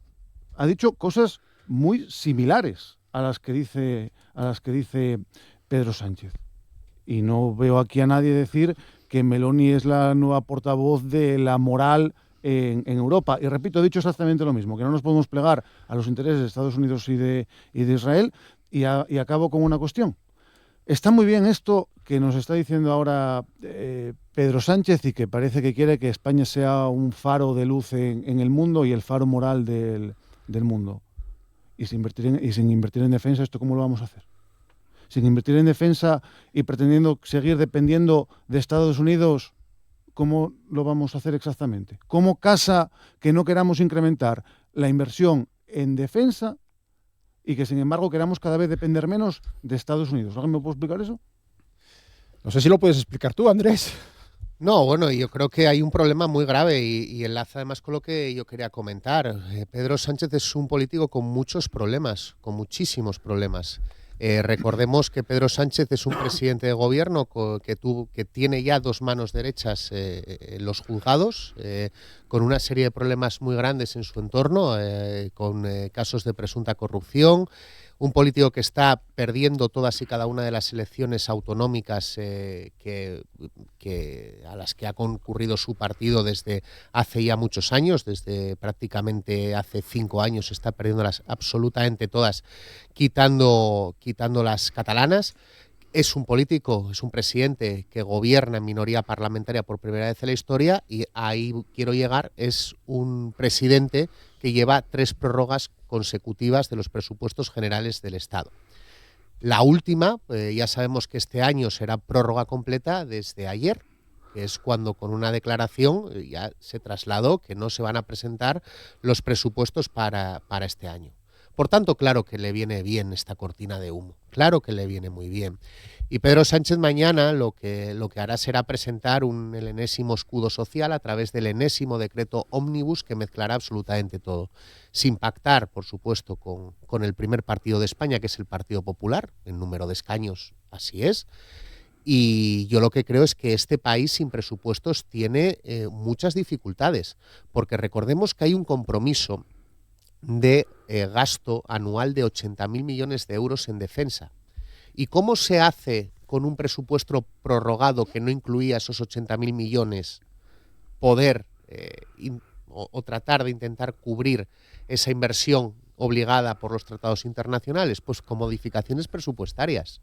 ha dicho cosas muy similares a las que dice Pedro Sánchez. Y no veo aquí a nadie decir que Meloni es la nueva portavoz de la moral en Europa. Y repito, he dicho exactamente lo mismo, que no nos podemos plegar a los intereses de Estados Unidos y de Israel. Y acabo con una cuestión. Está muy bien esto que nos está diciendo ahora Pedro Sánchez y que parece que quiere que España sea un faro de luz en el mundo y el faro moral del mundo. Y sin invertir en defensa, ¿esto cómo lo vamos a hacer? Sin invertir en defensa y pretendiendo seguir dependiendo de Estados Unidos, ¿cómo lo vamos a hacer exactamente? ¿Cómo casa que no queramos incrementar la inversión en defensa y que, sin embargo, queramos cada vez depender menos de Estados Unidos? ¿Alguien me puede explicar eso? No sé si lo puedes explicar tú, Andrés. No, bueno, yo creo que hay un problema muy grave y enlaza además con lo que yo quería comentar. Pedro Sánchez es un político con muchos problemas, con muchísimos problemas. Recordemos que Pedro Sánchez es un presidente de gobierno que tiene ya dos manos derechas en los juzgados, con una serie de problemas muy grandes en su entorno, con casos de presunta corrupción. Un político que está perdiendo todas y cada una de las elecciones autonómicas a las que ha concurrido su partido desde hace ya muchos años, desde prácticamente hace 5 años está perdiéndolas absolutamente todas, quitando las catalanas. Es un político, es un presidente que gobierna en minoría parlamentaria por primera vez en la historia y ahí quiero llegar, es un presidente que lleva 3 prórrogas consecutivas de los presupuestos generales del Estado. La última, ya sabemos que este año será prórroga completa desde ayer, que es cuando con una declaración ya se trasladó que no se van a presentar los presupuestos para este año. Por tanto, claro que le viene bien esta cortina de humo, claro que le viene muy bien. Y Pedro Sánchez mañana lo que hará será presentar el enésimo escudo social a través del enésimo decreto ómnibus que mezclará absolutamente todo, sin pactar, por supuesto, con el primer partido de España, que es el Partido Popular, en número de escaños así es. Y yo lo que creo es que este país sin presupuestos tiene muchas dificultades, porque recordemos que hay un compromiso de gasto anual de 80.000 millones de euros en defensa. ¿Y cómo se hace con un presupuesto prorrogado que no incluía esos 80.000 millones poder o tratar de intentar cubrir esa inversión obligada por los tratados internacionales? Pues con modificaciones presupuestarias.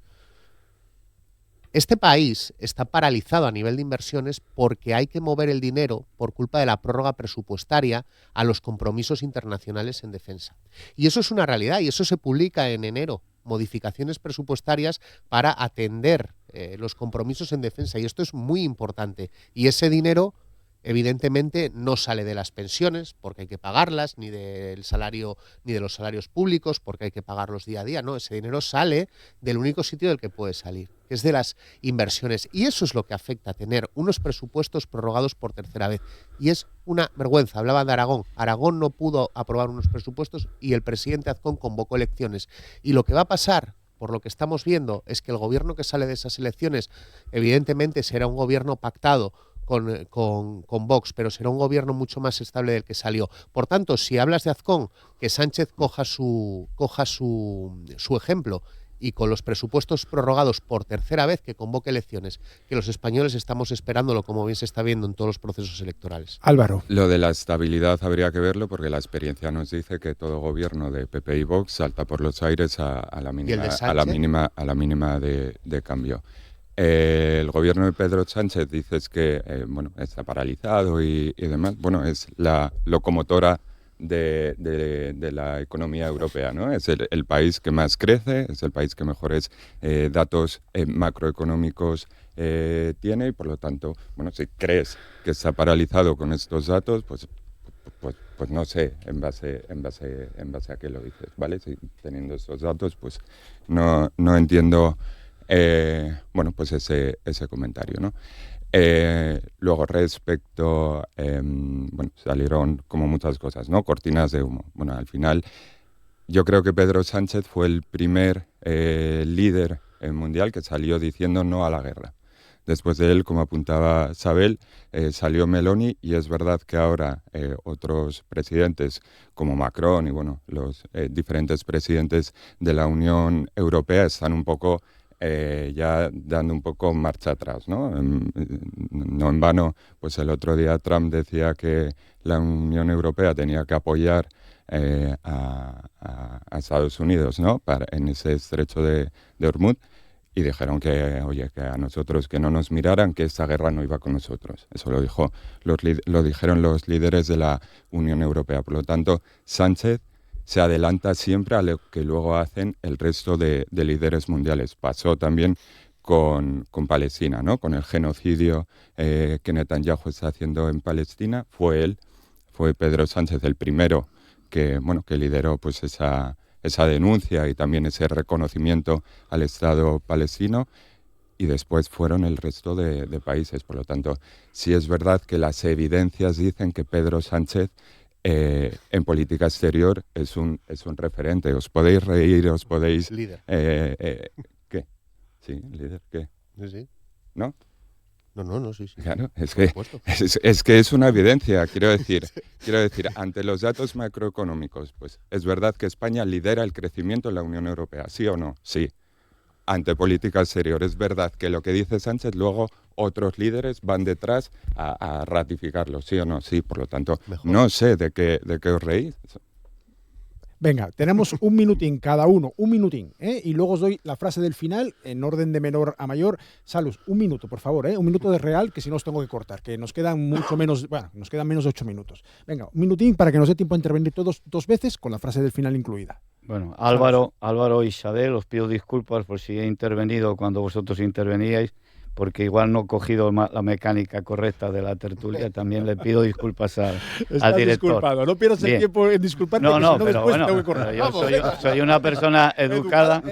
Este país está paralizado a nivel de inversiones porque hay que mover el dinero por culpa de la prórroga presupuestaria a los compromisos internacionales en defensa. Y eso es una realidad y eso se publica en enero. Modificaciones presupuestarias para atender los compromisos en defensa. Y esto es muy importante. Y ese dinero, evidentemente, no sale de las pensiones porque hay que pagarlas, ni del salario, ni de los salarios públicos porque hay que pagarlos día a día. No, ese dinero sale del único sitio del que puede salir, que es de las inversiones. Y eso es lo que afecta a tener unos presupuestos prorrogados por tercera vez. Y es una vergüenza. Hablaban de Aragón. Aragón no pudo aprobar unos presupuestos y el presidente Azcón convocó elecciones. Y lo que va a pasar, por lo que estamos viendo, es que el gobierno que sale de esas elecciones, evidentemente será un gobierno pactado con Vox, pero será un gobierno mucho más estable del que salió. Por tanto, si hablas de Azcón, que Sánchez coja su ejemplo y con los presupuestos prorrogados por tercera vez que convoque elecciones, que los españoles estamos esperándolo, como bien se está viendo en todos los procesos electorales. Álvaro. Lo de la estabilidad habría que verlo porque la experiencia nos dice que todo gobierno de PP y Vox salta por los aires a la mínima de cambio. El gobierno de Pedro Sánchez dices que está paralizado y demás. Bueno, es la locomotora de la economía europea, ¿no? Es el país que más crece, es el país que mejores datos macroeconómicos tiene y por lo tanto, si crees que está paralizado con estos datos, pues no sé en base a qué lo dices, ¿vale? Si teniendo estos datos, pues no entiendo ese comentario, ¿no? Luego, respecto, salieron como muchas cosas, ¿no? Cortinas de humo. Bueno, al final, yo creo que Pedro Sánchez fue el primer líder mundial que salió diciendo no a la guerra. Después de él, como apuntaba Sabel, salió Meloni y es verdad que ahora otros presidentes como Macron y los diferentes presidentes de la Unión Europea están un poco ya dando un poco marcha atrás, ¿no? No en vano, pues el otro día Trump decía que la Unión Europea tenía que apoyar a Estados Unidos, ¿no? En ese estrecho de Hormuz. Y dijeron que a nosotros que no nos miraran, que esta guerra no iba con nosotros. Eso lo dijeron los líderes de la Unión Europea. Por lo tanto, Sánchez se adelanta siempre a lo que luego hacen el resto de líderes mundiales. Pasó también con Palestina, ¿no? Con el genocidio que Netanyahu está haciendo en Palestina. Fue Pedro Sánchez el primero que lideró pues esa denuncia y también ese reconocimiento al Estado palestino, y después fueron el resto de países. Por lo tanto, sí es verdad que las evidencias dicen que Pedro Sánchez en política exterior es un referente. Os podéis reír, os podéis... Líder. ¿Qué? Sí, líder, ¿qué? Sí. ¿No? No, sí. Claro, es que es una evidencia, quiero decir, ante los datos macroeconómicos, pues es verdad que España lidera el crecimiento en la Unión Europea, ¿sí o no? Sí. Ante política exterior, es verdad que lo que dice Sánchez, luego otros líderes van detrás a ratificarlo, ¿sí o no? Sí, por lo tanto, no sé de qué os reís. Venga, tenemos un minutín cada uno, y luego os doy la frase del final en orden de menor a mayor. Salus, un minuto, por favor, un minuto de real, que si no os tengo que cortar, que nos quedan menos de 8 minutos. Venga, un minutín para que nos dé tiempo a intervenir todos 2 veces con la frase del final incluida. Bueno, Álvaro y Isabel, os pido disculpas por si he intervenido cuando vosotros interveníais, porque igual no he cogido la mecánica correcta de la tertulia. También le pido disculpas al director. Disculpado, no pierdas el tiempo en disculparte. Soy una persona educada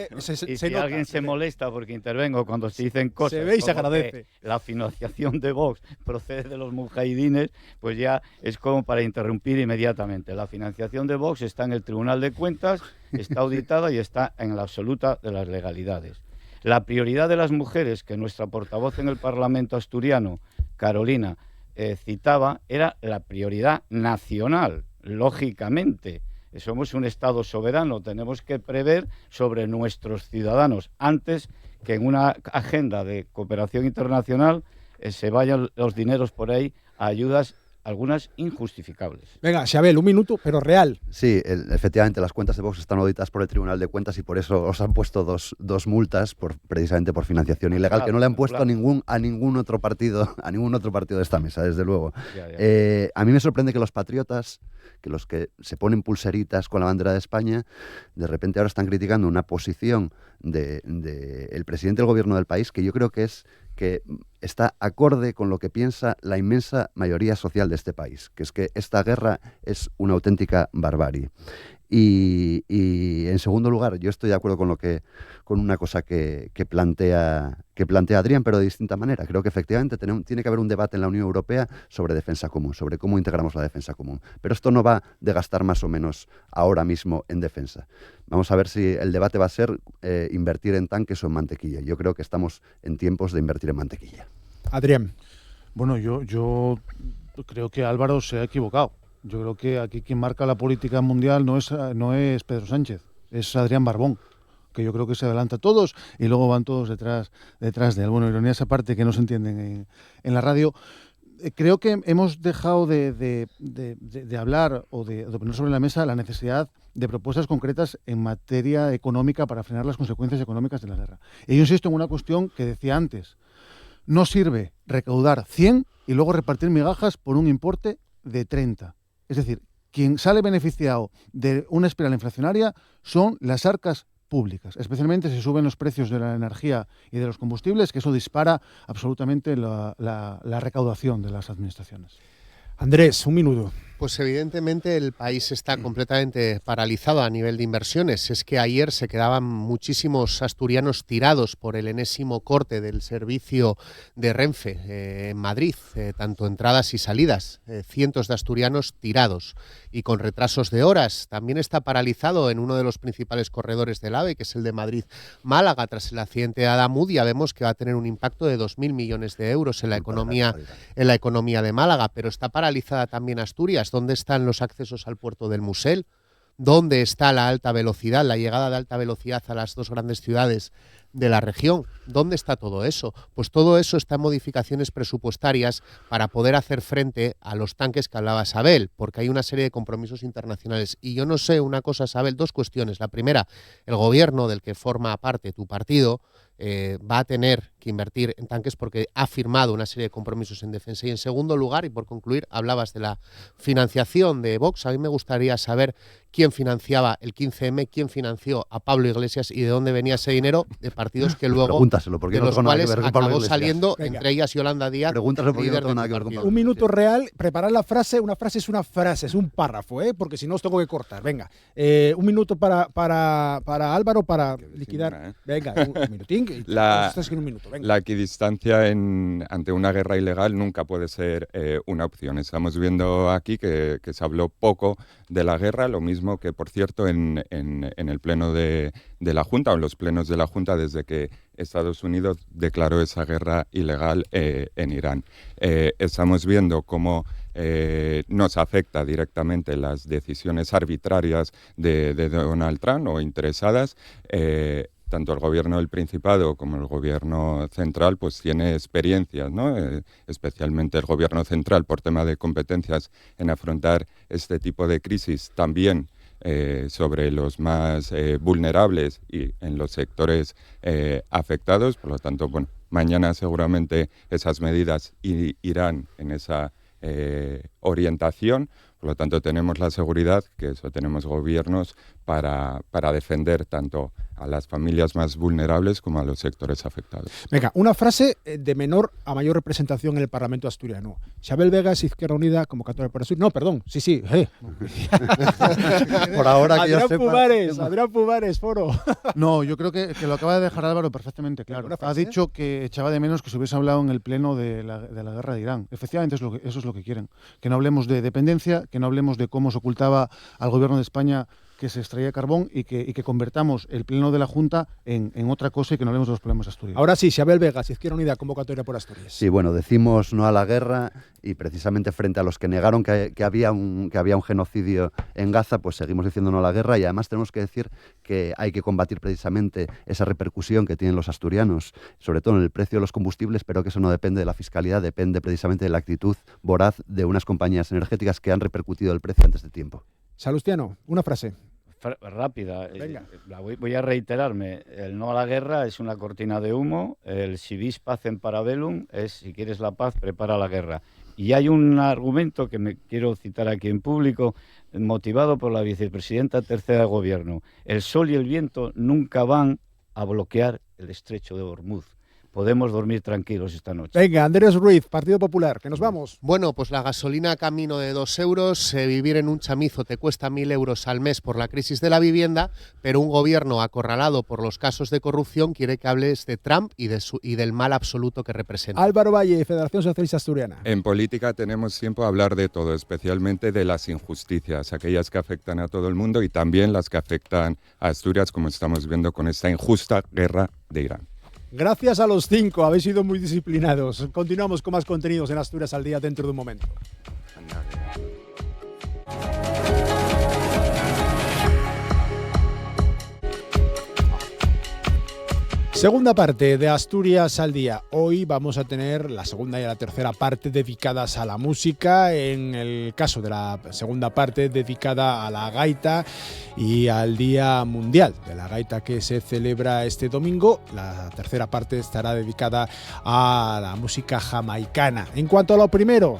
y si alguien se molesta porque intervengo cuando se dicen cosas, se ve y se agradece. La financiación de Vox procede de los mujahidines, pues ya es como para interrumpir inmediatamente. La financiación de Vox está en el Tribunal de Cuentas, está auditada y está en la absoluta de las legalidades. La prioridad de las mujeres, que nuestra portavoz en el Parlamento asturiano, Carolina, citaba, era la prioridad nacional, lógicamente. Es que somos un Estado soberano, tenemos que prever sobre nuestros ciudadanos antes que en una agenda de cooperación internacional se vayan los dineros por ahí a ayudas, algunas injustificables. Venga, Xabel, un minuto, pero real. Sí, efectivamente, las cuentas de Vox están auditadas por el Tribunal de Cuentas y por eso os han puesto dos multas precisamente por financiación ilegal, que no le han puesto a ningún otro partido de esta mesa, desde luego. A mí me sorprende que los patriotas, que los que se ponen pulseritas con la bandera de España, de repente ahora están criticando una posición del presidente del gobierno del país que yo creo que está acorde con lo que piensa la inmensa mayoría social de este país, que es que esta guerra es una auténtica barbarie. Y en segundo lugar, yo estoy de acuerdo con una cosa que plantea Adrián, pero de distinta manera. Creo que efectivamente tiene que haber un debate en la Unión Europea sobre defensa común, sobre cómo integramos la defensa común. Pero esto no va de gastar más o menos ahora mismo en defensa. Vamos a ver si el debate va a ser invertir en tanques o en mantequilla. Yo creo que estamos en tiempos de invertir en mantequilla. Adrián. Bueno, yo creo que Álvaro se ha equivocado. Yo creo que aquí quien marca la política mundial no es Pedro Sánchez, es Adrián Barbón, que yo creo que se adelanta a todos y luego van todos detrás de él. Bueno, ironías aparte que no se entienden en la radio. Creo que hemos dejado de hablar o de poner sobre la mesa la necesidad de propuestas concretas en materia económica para frenar las consecuencias económicas de la guerra. Y yo insisto en una cuestión que decía antes. No sirve recaudar 100 y luego repartir migajas por un importe de 30. Es decir, quien sale beneficiado de una espiral inflacionaria son las arcas públicas, especialmente si suben los precios de la energía y de los combustibles, que eso dispara absolutamente la recaudación de las administraciones. Andrés, un minuto. Pues evidentemente el país está completamente paralizado a nivel de inversiones. Es que ayer se quedaban muchísimos asturianos tirados por el enésimo corte del servicio de Renfe en Madrid, tanto entradas y salidas. Cientos de asturianos tirados y con retrasos de horas. También está paralizado en uno de los principales corredores del AVE, que es el de Madrid-Málaga. Tras el accidente de Adamudia vemos que va a tener un impacto de 2.000 millones de euros en la economía de Málaga, pero está paralizada también Asturias. ¿Dónde están los accesos al puerto del Musel? ¿Dónde está la alta velocidad, la llegada de alta velocidad a las dos grandes ciudades de la región? ¿Dónde está todo eso? Pues todo eso está en modificaciones presupuestarias para poder hacer frente a los tanques que hablaba Sabel, porque hay una serie de compromisos internacionales. Y yo no sé una cosa, Sabel, dos cuestiones. La primera, el gobierno del que forma parte tu partido va a tener que invertir en tanques porque ha firmado una serie de compromisos en defensa. Y en segundo lugar, y por concluir, hablabas de la financiación de Vox. A mí me gustaría saber quién financiaba el 15M, quién financió a Pablo Iglesias y de dónde venía ese dinero de partidos que luego, pregúntaselo, porque de no los tengo nada que cuales ver con Pablo acabó Iglesias. saliendo, Venga. entre ellas Yolanda Díaz. Pregúntaselo porque líder no tengo de nada tu que ver con partido. Pablo Un minuto real, preparar la frase. Una frase es una frase, es un párrafo, porque si no os tengo que cortar. Venga, un minuto para Álvaro para liquidar. Una, ¿eh? Venga, un minutín. Estás en un minuto, venga. La equidistancia ante una guerra ilegal nunca puede ser una opción. Estamos viendo aquí que se habló poco de la guerra, lo mismo que, por cierto, en el pleno de la Junta o en los plenos de la Junta desde que Estados Unidos declaró esa guerra ilegal en Irán. Estamos viendo cómo nos afecta directamente las decisiones arbitrarias de Donald Trump o interesadas. Tanto el gobierno del Principado como el gobierno central pues tiene experiencias, ¿no? Especialmente el gobierno central por tema de competencias en afrontar este tipo de crisis también sobre los más vulnerables y en los sectores afectados. Por lo tanto, bueno, mañana seguramente esas medidas irán en esa orientación. Por lo tanto, tenemos la seguridad que tenemos gobiernos para defender tanto a las familias más vulnerables como a los sectores afectados. Venga, una frase de menor a mayor representación en el Parlamento asturiano. Xabel Vegas, Izquierda Unida, convocatoria para Asturias. No, perdón, sí. Por ahora que Adrián Pumares, foro. No, yo creo que lo acaba de dejar Álvaro perfectamente claro. Ha dicho que echaba de menos que se hubiese hablado en el pleno de la guerra de Irán. Efectivamente, eso es lo que quieren. Que no hablemos de dependencia, que no hablemos de cómo se ocultaba al gobierno de España que se extraía carbón y que convertamos el pleno de la Junta en otra cosa y que no hablemos de los problemas de Asturias. Ahora sí, Xabel Vegas, Izquierda Unida, convocatoria por Asturias. Sí, bueno, decimos no a la guerra y precisamente frente a los que negaron que había un genocidio en Gaza, pues seguimos diciendo no a la guerra y además tenemos que decir que hay que combatir precisamente esa repercusión que tienen los asturianos, sobre todo en el precio de los combustibles, pero que eso no depende de la fiscalidad, depende precisamente de la actitud voraz de unas compañías energéticas que han repercutido el precio antes de tiempo. Salustiano, una frase. Rápida. Venga. Voy a reiterarme. El no a la guerra es una cortina de humo. El si vis pacem para bellum es si quieres la paz, prepara la guerra. Y hay un argumento que me quiero citar aquí en público, motivado por la vicepresidenta tercera del Gobierno. El sol y el viento nunca van a bloquear el estrecho de Hormuz. Podemos dormir tranquilos esta noche. Venga, Andrés Ruiz, Partido Popular, que nos vamos. Bueno, pues la gasolina camino de 2 euros, vivir en un chamizo te cuesta 1.000 euros al mes por la crisis de la vivienda, pero un gobierno acorralado por los casos de corrupción quiere que hables de Trump y del mal absoluto que representa. Álvaro Valle, Federación Socialista Asturiana. En política tenemos tiempo a hablar de todo, especialmente de las injusticias, aquellas que afectan a todo el mundo y también las que afectan a Asturias, como estamos viendo con esta injusta guerra de Irán. Gracias a los 5, habéis sido muy disciplinados. Continuamos con más contenidos en Asturias al Día dentro de un momento. Segunda parte de Asturias al Día. Hoy vamos a tener la segunda y la tercera parte dedicadas a la música. En el caso de la segunda parte dedicada a la gaita y al Día Mundial de la Gaita que se celebra este domingo. La tercera parte estará dedicada a la música jamaicana. En cuanto a lo primero,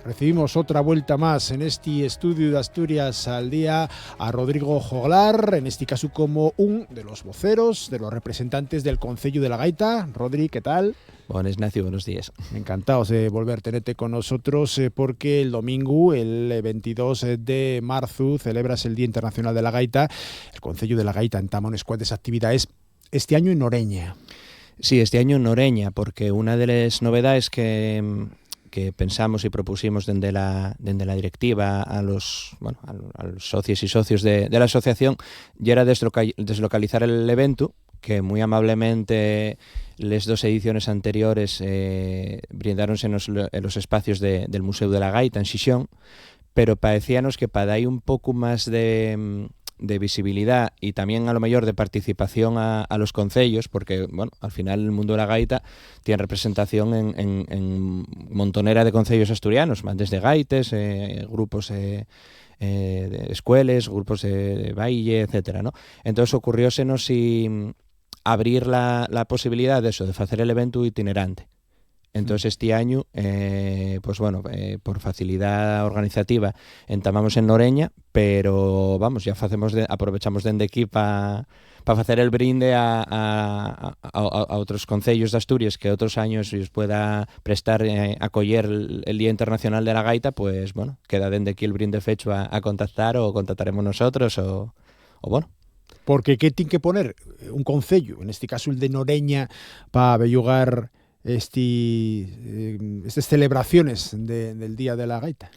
recibimos otra vuelta más en este estudio de Asturias al Día a Rodrigo Joglar, en este caso como un de los voceros, de los representantes del Concello de la Gaita. Rodri, ¿qué tal? Buenas, Ignacio, buenos días. Encantados de volver a tenerte con nosotros porque el domingo, el 22 de marzo, celebras el Día Internacional de la Gaita. El Concello de la Gaita entama unas cuantas actividades este año en Oreña. Sí, este año en Oreña, porque una de las novedades que pensamos y propusimos desde la directiva a los socios y socios de la asociación ya era deslocalizar el evento, que muy amablemente las 2 ediciones anteriores brindáronse en los espacios del Museo de la Gaita en Xixón, pero parecíanos que para dar un poco más de visibilidad y también a lo mejor de participación a los concellos, porque bueno, al final el mundo de la gaita tiene representación en montonera de concellos asturianos, bandes de gaites, grupos de escuelas, grupos de baile, etcétera, ¿no? Entonces ocurriósenos abrir la posibilidad de eso, de hacer el evento itinerante. Entonces este año, por facilidad organizativa, entamamos en Noreña, pero vamos, ya aprovechamos dende aquí para hacer el brinde a otros concellos de Asturias que otros años os pueda prestar acoller el Día Internacional de la Gaita, pues bueno, queda dende aquí el brinde fecho a contactar o contactaremos nosotros o bueno. Porque ¿qué tiene que poner un concello, en este caso el de Noreña, para bellugar estas celebraciones del Día de la Gaita?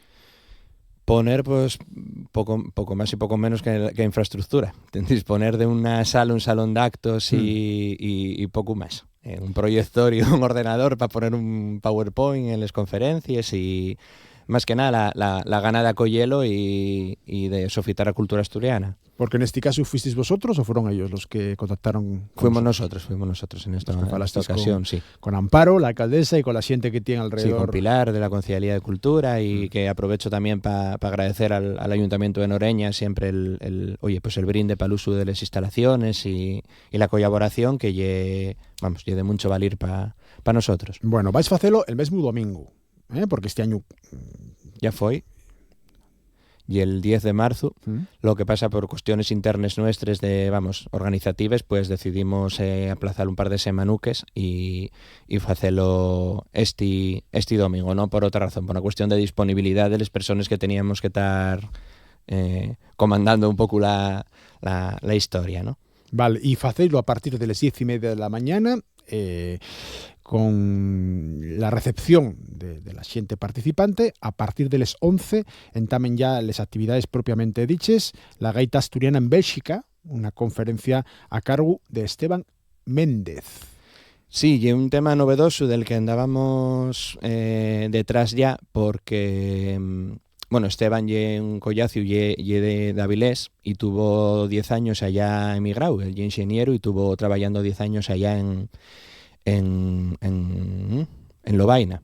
Poner pues poco más y poco menos que infraestructura. Disponer de una sala, un salón de actos y poco más. Un proyector y un ordenador para poner un PowerPoint en las conferencias y más que nada la gana de acogerlo y de sofitar la cultura asturiana. Porque en este caso fuisteis vosotros o fueron ellos los que contactaron. Fuimos nosotros en esta ocasión, sí. Con Amparo, la alcaldesa, y con la gente que tiene alrededor. Sí, con Pilar de la Concejalía de Cultura y que aprovecho también para agradecer al Ayuntamiento de Noreña siempre el brinde para el uso de las instalaciones y la colaboración que lle de mucho valer para nosotros. Bueno, vais a hacerlo el mismo domingo, porque este año ya fue. Y el 10 de marzo, lo que pasa por cuestiones internas nuestras organizativas, pues decidimos aplazar un par de semanuques y hacerlo este domingo, no por otra razón, por una cuestión de disponibilidad de las personas que teníamos que estar comandando un poco la historia, ¿no? Vale, y facéislo a partir de las 10:30 de la mañana, con la recepción de la xente participante. A partir de les 11 entamen ya les actividades propiamente diches, la gaita asturiana en Bélxica, una conferencia a cargo de Esteban Méndez. Sí, y un tema novedoso del que andábamos detrás ya, porque bueno, Esteban ye un collacio, ye de Avilés y tuvo 10 años allá emigrado, él ye ingeniero y tuvo trabajando 10 años allá en Lovaina.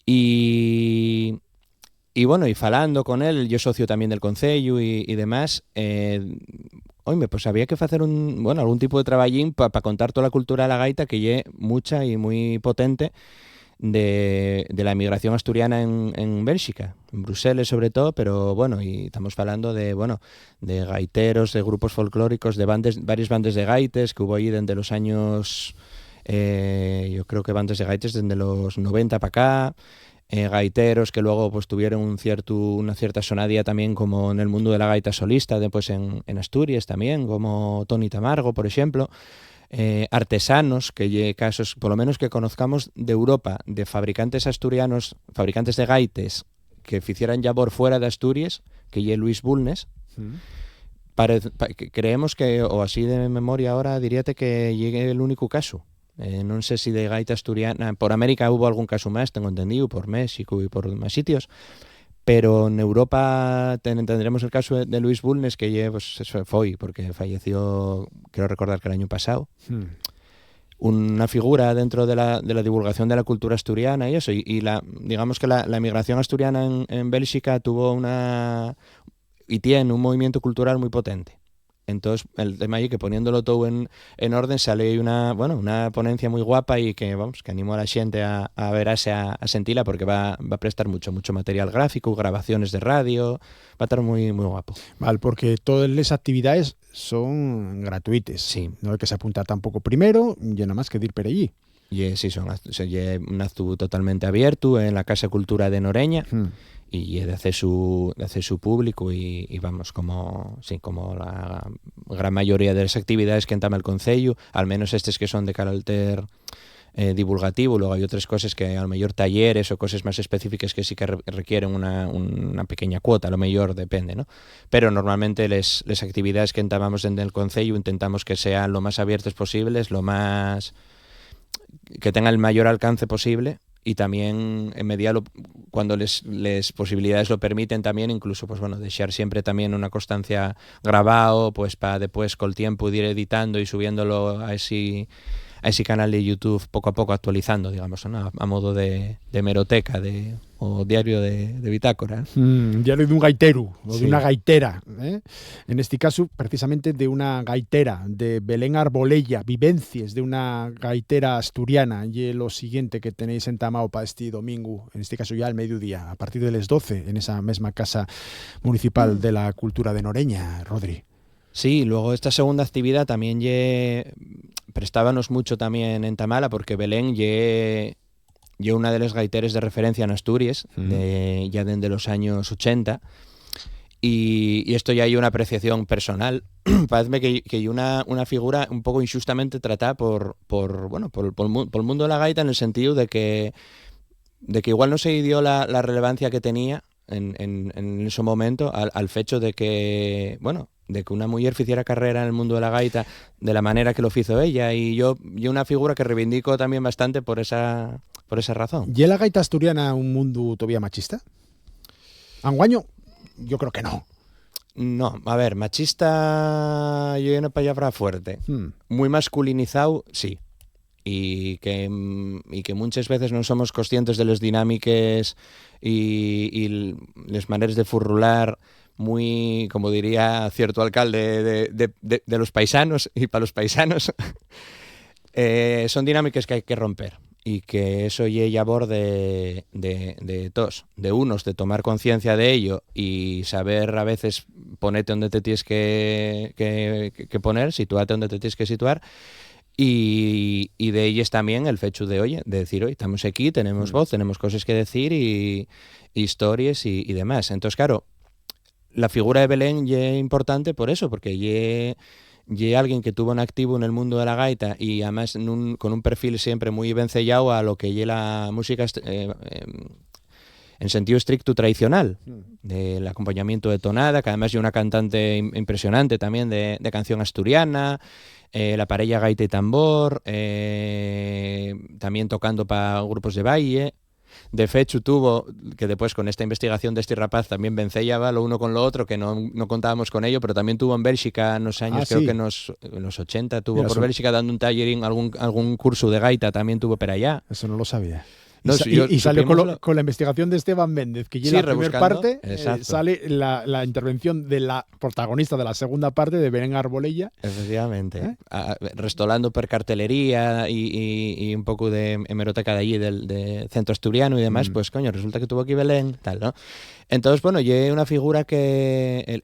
Y bueno, y falando con él, yo socio también del concello y demás, oíme, pues había que hacer algún tipo de traballín para contar toda la cultura de la gaita, que ye mucha y muy potente de la emigración asturiana en Bélxica, en Bruselas sobre todo, pero bueno, y estamos hablando de gaiteros, de grupos folclóricos, de varias bandas de gaites que hubo ahí desde los años, yo creo que bandas de gaites desde los 90 para acá, gaiteros que luego pues tuvieron una cierta sonadía también como en el mundo de la gaita solista, después en Asturias también, como Toni Tamargo, por ejemplo. Artesanos, que lle casos, por lo menos que conozcamos de Europa, de fabricantes asturianos, fabricantes de gaites que ficieran labor fuera de Asturias, que lle Luis Bulnes. Creemos que, o así de memoria ahora, diríate que llegue el único caso. No sé si de gaita asturiana, por América hubo algún caso más, tengo entendido, por México y por más sitios, pero en Europa tendremos el caso de Luis Bulnes, que pues, fue porque falleció, creo recordar que el año pasado. Una figura dentro de la divulgación de la cultura asturiana y eso, y digamos que la emigración asturiana en Bélxica tuvo y tiene un movimiento cultural muy potente. Entonces, el tema ahí que poniéndolo todo en orden sale una ponencia muy guapa y que animo a la gente a verase, a sentirla, porque va a prestar mucho material gráfico, grabaciones de radio, va a estar muy, muy guapo. Vale, porque todas las actividades son gratuitas. Sí. No hay que se apuntar tampoco primero, y nada más que ir por allí. Y sí, son un acto totalmente abierto en la Casa Cultura de Noreña. Y de acceso público y vamos, como la gran mayoría de las actividades que entama el concello, al menos estas que son de carácter divulgativo. Luego hay otras cosas que a lo mejor talleres o cosas más específicas que sí que requieren una pequeña cuota, a lo mejor depende, ¿no? Pero normalmente las actividades que entamamos en el concello intentamos que sean lo más abiertas posibles, que tengan el mayor alcance posible. Y también en medida cuando les posibilidades lo permiten también, incluso pues bueno, dejar siempre también una constancia grabado, pues para después con el tiempo ir editando y subiéndolo a ese canal de YouTube poco a poco, actualizando, digamos, ¿no? A modo de hemeroteca o diario de bitácora. Diario de un gaitero o Sí. de una gaitera. En este caso, precisamente de una gaitera, de Belén Arbolella, vivencias de una gaitera asturiana. Y lo siguiente que tenéis entamado para este domingo, en este caso ya al mediodía, a partir de las 12, en esa misma Casa Municipal de la Cultura de Noreña, Rodri. Sí, luego esta segunda actividad también prestábamos mucho también en Tamala, porque Belén yo una de las gaiteres de referencia en Asturias, ya desde los años 80, y esto ya hay una apreciación personal. Parece que hay una figura un poco injustamente tratada por el mundo de la gaita, en el sentido de que igual no se dio la relevancia que tenía en ese momento al fecho de que una mujer hiciera carrera en el mundo de la gaita de la manera que lo hizo ella, y yo una figura que reivindico también bastante por esa razón. ¿Y la gaita asturiana un mundo todavía machista? ¿Anguaño? Yo creo que no. No, a ver, machista yo una palabra fuerte. Muy masculinizado, sí. Y que muchas veces no somos conscientes de las dinámicas y las maneras de furrular muy, como diría cierto alcalde, de los paisanos y para los paisanos. Son dinámicas que hay que romper, y que eso llegue labor de todos, de unos, de tomar conciencia de ello y saber a veces ponerte donde te tienes que poner, situarte donde te tienes que situar. Y de ellas también el hecho de decir, estamos aquí, tenemos voz, tenemos cosas que decir y historias y demás. Entonces, claro, la figura de Belén es importante por eso, porque y alguien que tuvo un activo en el mundo de la gaita y además con un perfil siempre muy vencellado a lo que es la música en sentido estricto tradicional, del acompañamiento de tonada, que además es una cantante impresionante también de canción asturiana, la parella gaita y tambor, también tocando para grupos de baile. De hecho, tuvo, que después con esta investigación de este rapaz también vencellaba lo uno con lo otro, que no contábamos con ello, pero también tuvo en Bélgica en los años, creo que en los 80, tuvo por Bélgica dando un tallerín, algún curso de gaita también tuvo por allá. Eso no lo sabía. No, y salió con la investigación de Esteban Méndez, que llega la primera parte, sale la intervención de la protagonista de la segunda parte, de Belén Arbolella. Efectivamente. Restolando per cartelería y un poco de hemeroteca de allí, de centro asturiano y demás, pues coño, resulta que tuvo aquí Belén, tal, ¿no? Entonces, bueno, y es una figura que...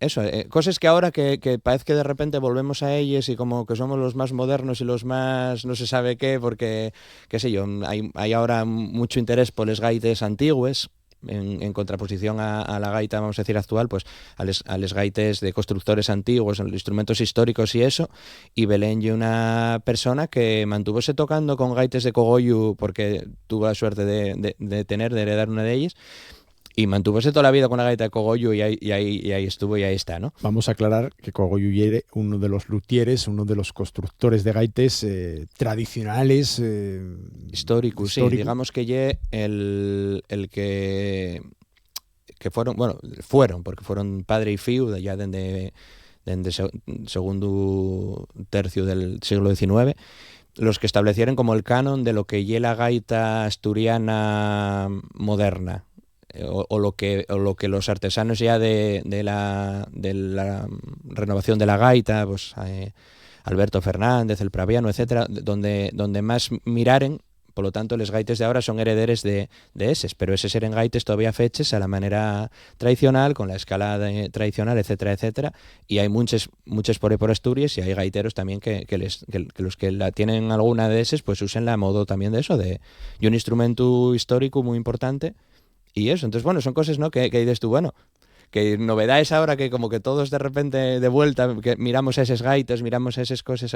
cosas que ahora que parece que de repente volvemos a ellas y como que somos los más modernos y los más no se sabe qué, porque, qué sé yo, hay ahora mucho interés por los gaites antiguos, en contraposición a la gaita, vamos a decir, actual, pues a les gaites de constructores antiguos, instrumentos históricos y eso, y Belén y una persona que mantuvose tocando con gaites de cogollo porque tuvo la suerte de heredar una de ellas, y mantuvose toda la vida con la gaita de cogollo y ahí estuvo y ahí está, ¿no? Vamos a aclarar que cogollo era uno de los luthieres, uno de los constructores de gaites tradicionales. Históricos, sí. Digamos que el que fueron, porque fueron padre y fiu ya desde segundo tercio del siglo XIX, los que establecieron como el canon de lo que es la gaita asturiana moderna. O lo que los artesanos ya de la renovación de la gaita, pues Alberto Fernández, el Praviano, etcétera, donde más miraren. Por lo tanto, los gaites de ahora son herederes de eses, pero eses eran gaites todavía feches a la manera tradicional, con la escala tradicional, etcétera, etcétera. Y hay muchos por ahí por Asturias, y hay gaiteros también que los que la tienen alguna de eses, pues usen la modo también de eso, y un instrumento histórico muy importante. Y eso, entonces, bueno, son cosas, ¿no? Que dices tú, bueno, que novedades ahora que como que todos de repente de vuelta, que miramos a esos gaitas, miramos a esas cosas,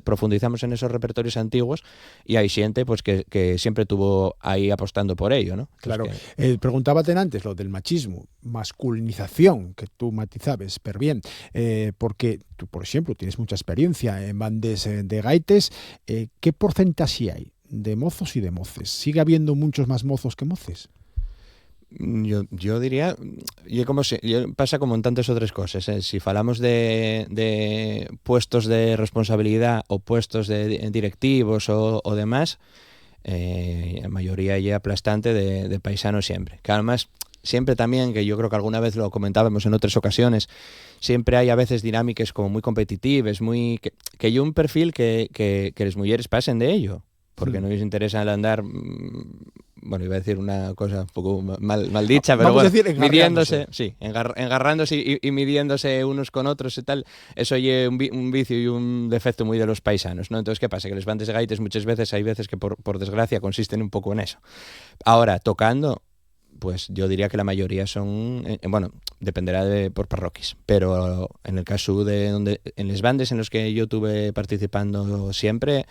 profundizamos en esos repertorios antiguos, y hay gente pues que siempre tuvo ahí apostando por ello, ¿no? Claro. Preguntábate antes lo del machismo, masculinización, que tú matizabas, pero bien, porque tú, por ejemplo, tienes mucha experiencia en bandes de gaites. ¿Qué porcentaje hay de mozos y de moces? ¿Sigue habiendo muchos más mozos que moces? Yo diría, pasa como en tantas otras cosas, si hablamos de puestos de responsabilidad o puestos de directivos o demás, la mayoría ya aplastante de paisanos siempre. Que además, siempre también, que yo creo que alguna vez lo comentábamos en otras ocasiones, siempre hay a veces dinámicas como muy competitivas, que hay un perfil que las mujeres pasen de ello, porque no les interesa el andar... Bueno, iba a decir una cosa un poco mal dicha, pero vamos bueno, a decir midiéndose, sí, engarrándose y midiéndose unos con otros y tal, eso es un vicio y un defecto muy de los paisanos, ¿no? Entonces, ¿qué pasa? Que los bandes de gaites muchas veces, hay veces que por desgracia consisten un poco en eso. Ahora, tocando, pues yo diría que la mayoría son, bueno, dependerá por parroquias, pero en el caso en los bandes en los que yo tuve participando siempre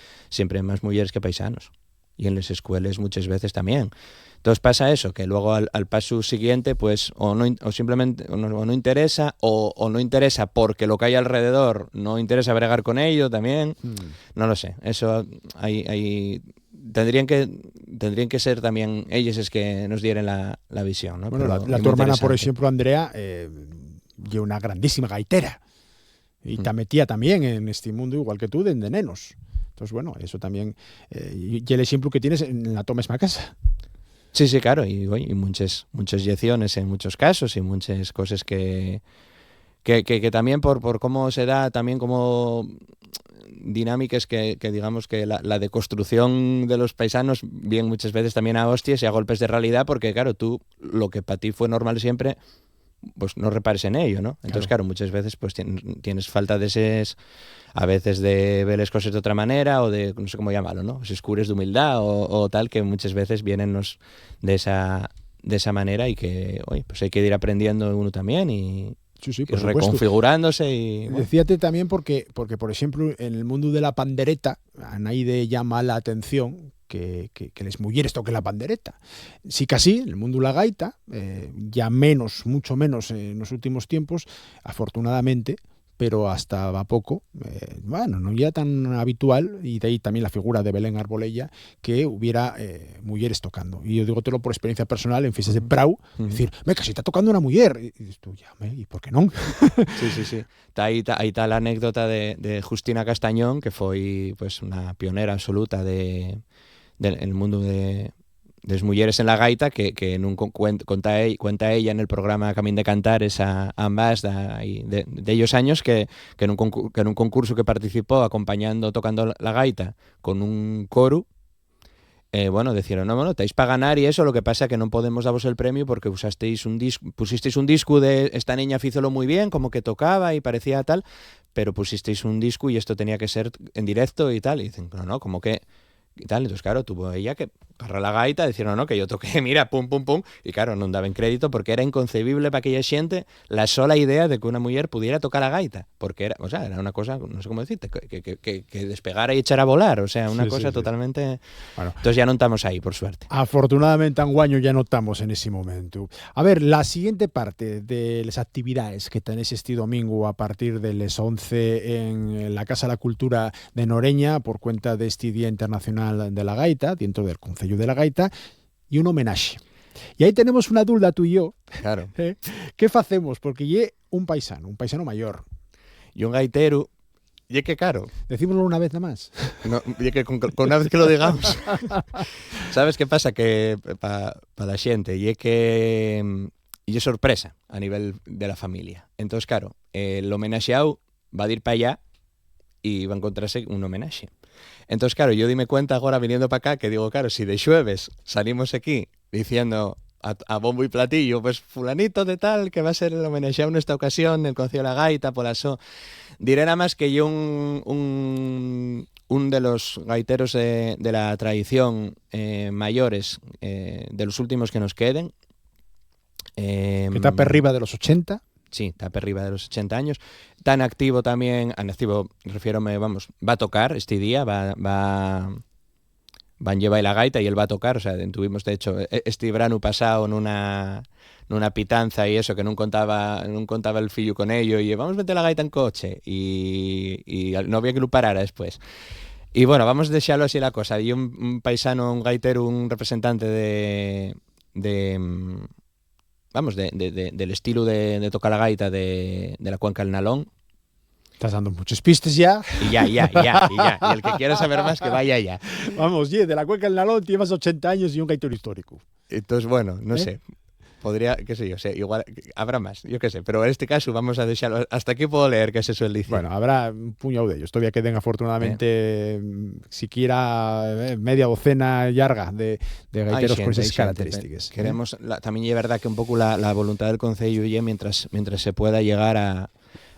más mujeres que paisanos. Y en las escuelas muchas veces también. Entonces pasa eso, que luego al paso siguiente, pues o simplemente no interesa, o no interesa porque lo que hay alrededor no interesa bregar con ello también. No lo sé. Eso tendrían que ser también ellos es que nos dieran la visión, ¿no? Bueno, la tu hermana, por ejemplo, Andrea, lleva una grandísima gaitera. Y te metía también en este mundo, igual que tú, de nenos. Entonces, bueno, eso también... y el ejemplo que tienes en la toma misma casa. Sí, claro, y muchas lecciones en muchos casos, y muchas cosas que también por cómo se da, también como dinámicas que digamos que la deconstrucción de los paisanos viene muchas veces también a hostias y a golpes de realidad, porque claro, tú, lo que para ti fue normal siempre, pues no repares en ello, ¿no? Entonces, claro, muchas veces pues tienes falta de esos... A veces de ver las cosas de otra manera, o de, no sé cómo llamarlo, ¿no? Esos cures de humildad o tal, que muchas veces vienen de esa manera, y que, oye, pues hay que ir aprendiendo uno también y Sí, por supuesto. Reconfigurándose y... Bueno. Decíate también porque, por ejemplo, en el mundo de la pandereta, a nadie llama la atención que les mujeres toquen la pandereta. Sí que así, en el mundo de la gaita, ya menos, mucho menos en los últimos tiempos, afortunadamente, pero hasta va poco, bueno, no ya tan habitual, y de ahí también la figura de Belén Arbolella, que hubiera mujeres tocando. Y yo dígotelo por experiencia personal en fiestas de Prau, decir, me casi está tocando una mujer. Y dices tú, ya, ¿y por qué no? Sí. Ahí está la anécdota de Justina Castañón, que fue pues una pionera absoluta del mundo de las mujeres en la gaita, que en un cuenta ella en el programa Camín de Cantares a ambas de ellos años que en un concurso que participó acompañando, tocando la gaita con un coro, bueno, decían, no, bueno, estáis para ganar y eso, lo que pasa es que no podemos daros el premio porque pusisteis un disco de esta niña fízolo muy bien, como que tocaba y parecía tal, pero pusisteis un disco y esto tenía que ser en directo y tal, y dicen, no, como que... y tal, entonces claro, tuvo ella que agarrar la gaita, decir, no, que yo toqué, mira, pum, pum, pum, y claro, non daban crédito porque era inconcebible para aquella xente la sola idea de que una mujer pudiera tocar la gaita, porque era, o sea, era una cosa, no sé cómo decirte, que despegara y echara a volar, o sea, una cosa totalmente... Bueno, entonces ya no estamos ahí, por suerte. Afortunadamente, anguaño ya no estamos en ese momento. A ver, la siguiente parte de las actividades que tenéis este domingo a partir de las 11 en la Casa de la Cultura de Noreña por cuenta de este Día Internacional de la Gaita, dentro del Concello de la Gaita, y un homenaje. Y ahí tenemos una dulda tú y yo. Claro. ¿Qué facemos? Porque lle un paisano mayor. Y un gaitero, y que caro. Decímoslo una vez nada más. No, y que con una vez que lo digamos. ¿Sabes qué pasa? Que para la xente, y que y es sorpresa a nivel de la familia. Entonces, claro, el homenaxeado va a ir para allá y va a encontrarse un homenaje. Entonces, claro, yo dime cuenta ahora viniendo para acá que digo, claro, si de xueves salimos aquí diciendo a bombo y platillo, pues fulanito de tal, que va a ser el homenajeado en esta ocasión del Concello de la Gaita, por eso diré nada más que yo un de los gaiteros de la tradición mayores, de los últimos que nos queden. Que está por arriba de los 80. Sí, está por arriba de los 80 años. Tan activo también, en activo, refiérome, vamos, va a tocar este día, van llevar la gaita y él va a tocar, o sea, tuvimos de hecho este verano pasado en una pitanza y eso, que no contaba el fillo con ello, y vamos a meter la gaita en coche, y no había que lo parara después. Y bueno, vamos a dejarlo así la cosa. Y un paisano, un gaitero, un representante del estilo de tocar la gaita de la cuenca del Nalón. Estás dando muchos pistes ya. Y ya. Y el que quiera saber más, que vaya ya. Vamos, de la cuenca del Nalón tienes 80 años y un gaitero histórico. Entonces, bueno, no sé. Podría, qué sé yo, igual habrá más, yo qué sé. Pero en este caso vamos a dejarlo. Hasta aquí puedo leer que se suele decir. Bueno, habrá un puñado de ellos. Todavía queden afortunadamente siquiera media docena larga de gaiteros con esas características. Queremos, también es verdad que un poco la voluntad del Concello y mientras se pueda llegar a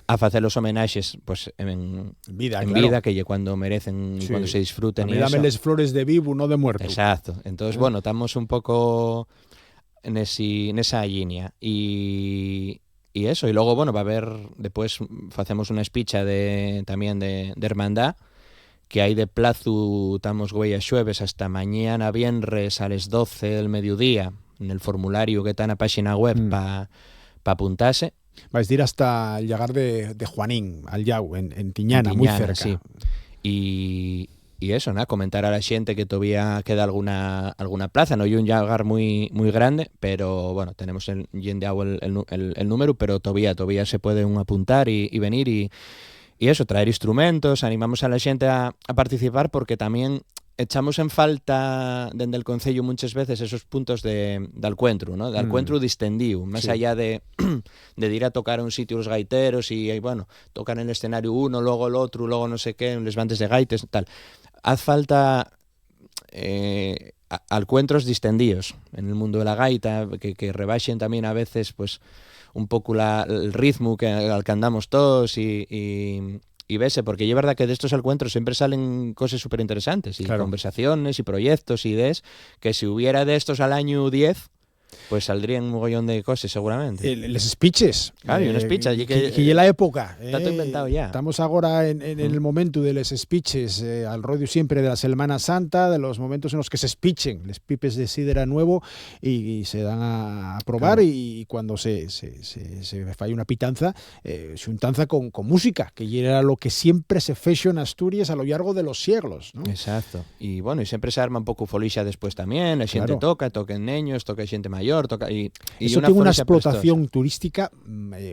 hacer los homenajes pues en vida, que cuando merecen y cuando se disfruten. Y dame las flores de vivo, no de muerto. Exacto. Entonces, bueno, estamos un poco en esa línea. Y eso. Y luego, bueno, va a haber, después hacemos una espicha también de hermandad, que hay de plazo, estamos güey a xueves hasta mañana viernes a las 12 del mediodía, en el formulario que está en la página web para apuntarse. Vais a ir hasta el llagar de Juanín, al Llau, en Tiñana, muy cerca. Sí. Y eso, nada, comentar a la gente que todavía queda alguna plaza. No hay un llagar muy grande, pero bueno, tenemos el número, pero todavía se puede apuntar y venir y eso, traer instrumentos. Animamos a la gente a participar, porque también echamos en falta desde el Concello muchas veces esos puntos de encuentro, ¿no? De encuentro distendido, más allá de ir a tocar a un sitio los gaiteros y bueno, tocan en el escenario uno, luego el otro, luego no sé qué, en les bandes de gaites, tal. Haz falta encuentros distendidos en el mundo de la gaita, que rebaixen también a veces pues un poco el ritmo al que andamos todos y vese, porque es verdad que de estos encuentros siempre salen cosas súper interesantes y conversaciones y proyectos y ideas que si hubiera de estos al año 10, pues saldrían un mogollón de cosas seguramente. Les speeches. Claro, y unos speeches. Que la época. Está todo inventado ya. Estamos ahora en el momento de los speeches, al rollo siempre de la Semana Santa, de los momentos en los que se speechen los pipes de sidra nuevo y se dan a probar, claro. Y cuando se falla una pitanza, se untanza con música, que era lo que siempre se fechó en Asturias a lo largo de los siglos, ¿no? Exacto. Y bueno, y siempre se arma un pouco folixa después tamén, a xente claro. toquen neños, toca xente maior, y eso tiene una explotación turística,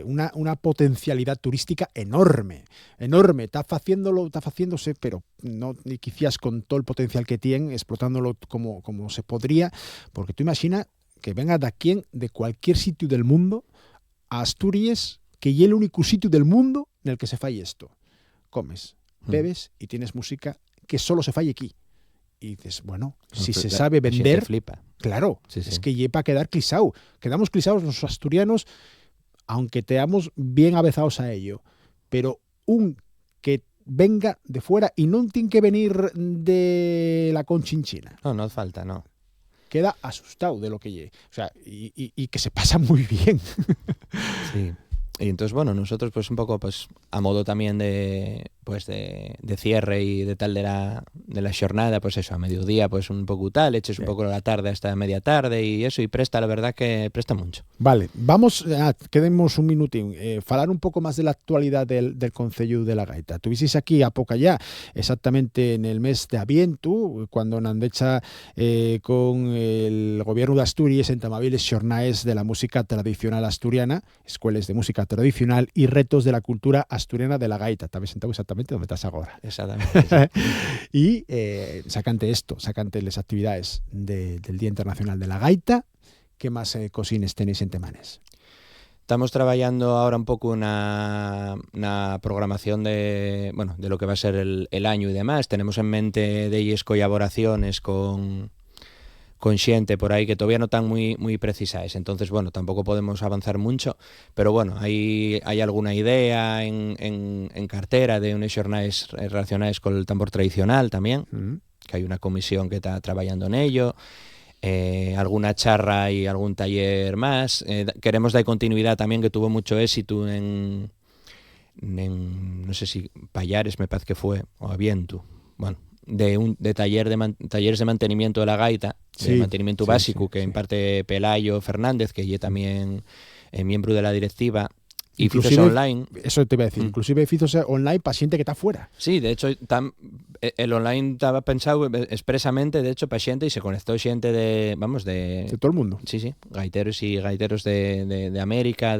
una potencialidad turística enorme. Está haciéndose, pero no quizás con todo el potencial que tiene, explotándolo como se podría, porque tú imagina que venga de cualquier sitio del mundo a Asturias, que es el único sitio del mundo en el que se falle esto. Comes, bebes y tienes música que solo se falle aquí. Y dices, bueno, si se sabe vender, flipa. Claro, sí. Es que lleva a quedar clisao. Quedamos clisados los asturianos, aunque teamos bien avezados a ello. Pero un que venga de fuera y no tiene que venir de la Conchinchina. No falta, no. Queda asustado de lo que lleve. O sea, y que se pasa muy bien. Sí. Y entonces, bueno, nosotros pues un poco pues a modo también de cierre y de tal de la jornada, pues eso, a mediodía pues un poco tal, eches un poco la tarde hasta media tarde y eso, y presta, la verdad que presta mucho. Vale, vamos, quedemos un minutín, falar un poco más de la actualidad del Concello de la Gaita. Tuvisteis aquí a poca ya, exactamente en el mes de Avientu, cuando Nandecha con el gobierno de Asturias entamabiles xornaes de la música tradicional asturiana, escuelas de música tradicional y retos de la cultura asturiana de la gaita. Te habéis sentado exactamente donde estás ahora. Exactamente. Y sacante las actividades del Día Internacional de la Gaita. ¿Qué más cosines tenéis en Temanes? Estamos trabajando ahora un poco una programación de lo que va a ser el año y demás. Tenemos en mente de ellas colaboraciones con xente por aí que todavía no están muy precisas, entonces bueno, tampoco podemos avanzar mucho, pero bueno, hay alguna idea en cartera de unos xornais relacionados con el tambor tradicional también, que hay una comisión que está trabajando en ello, alguna charra y algún taller más. Queremos dar continuidad también, que tuvo mucho éxito en no sé si Pallares me parece que fue, o Avientu, bueno, de talleres de mantenimiento de la gaita, de mantenimiento básico, que imparte Pelayo Fernández, que es también miembro de la directiva, y Fizos online. Eso te iba a decir, inclusive Fizos online para xente que está fuera. Sí, de hecho, el online estaba pensado expresamente, de hecho, para xente, y se conectó xente de todo el mundo. Sí, gaiteros y gaiteros de América,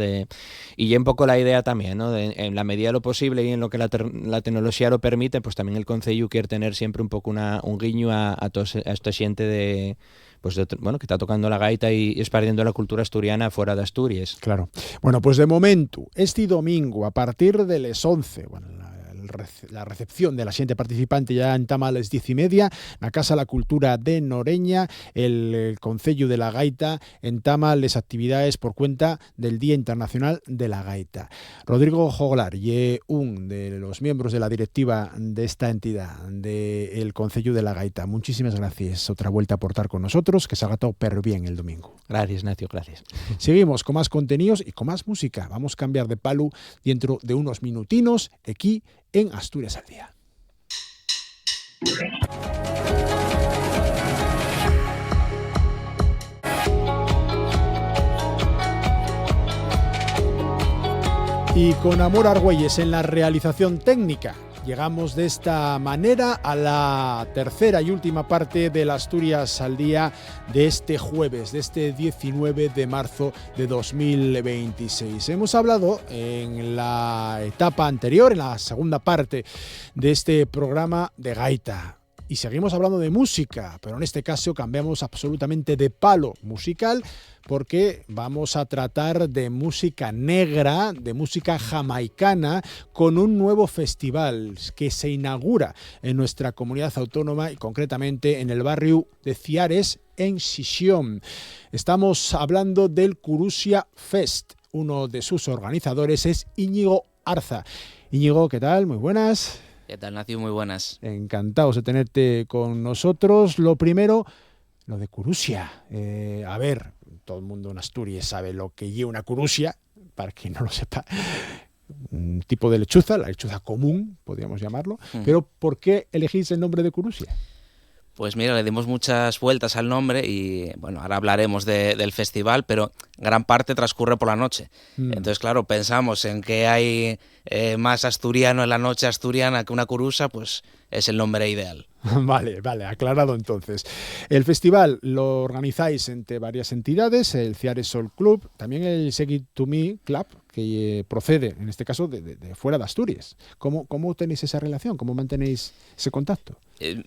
y un poco la idea también, ¿no? En la medida de lo posible y en lo que la tecnología lo permite, pues también el Concello quiere tener siempre un poco un guiño a esta xente que está tocando la gaita y esparciendo la cultura asturiana fuera de Asturias. Claro. Bueno, pues de momento, este domingo, a partir de las 11, la recepción de la xente participante ya entama a las 10:30, na Casa la Cultura de Noreña, el Concello de la Gaita entama las actividades por cuenta del Día Internacional de la Gaita. Rodrigo Joglar y un de los miembros de la directiva de esta entidad, del Concello de la Gaita. Muchísimas gracias. Otra vuelta por estar con nosotros, que se haga todo per bien el domingo. Gracias, Nacio, gracias. Seguimos con más contenidos y con más música. Vamos a cambiar de palo dentro de unos minutinos aquí en Asturias al Día. Y con Amor Argüelles en la realización técnica, llegamos de esta manera a la tercera y última parte del Asturias al Día de este jueves, de este 19 de marzo de 2026. Hemos hablado en la etapa anterior, en la segunda parte de este programa, de gaita. Y seguimos hablando de música, pero en este caso cambiamos absolutamente de palo musical, porque vamos a tratar de música negra, de música jamaicana, con un nuevo festival que se inaugura en nuestra comunidad autónoma y concretamente en el barrio de Ciares, en Xixión. Estamos hablando del Curusia Fest. Uno de sus organizadores es Íñigo Arza. Íñigo, ¿qué tal? Muy buenas. ¿Qué tal, Nacio? Muy buenas. Encantados de tenerte con nosotros. Lo primero, lo de Curusia. A ver, todo el mundo en Asturias sabe lo que lleva una curusia, para quien no lo sepa, un tipo de lechuza, la lechuza común, podríamos llamarlo, pero ¿por qué elegís el nombre de curusia? Pues mira, le dimos muchas vueltas al nombre y bueno, ahora hablaremos del festival, pero gran parte transcurre por la noche. Entonces, claro, pensamos en que hay más asturiano en la noche asturiana que una curusa, pues es el nombre ideal. Vale, aclarado entonces. El festival lo organizáis entre varias entidades, el Ciares Sol Club, también el Seguit to Me Club, que procede, en este caso, de fuera de Asturias. ¿Cómo tenéis esa relación? ¿Cómo mantenéis ese contacto?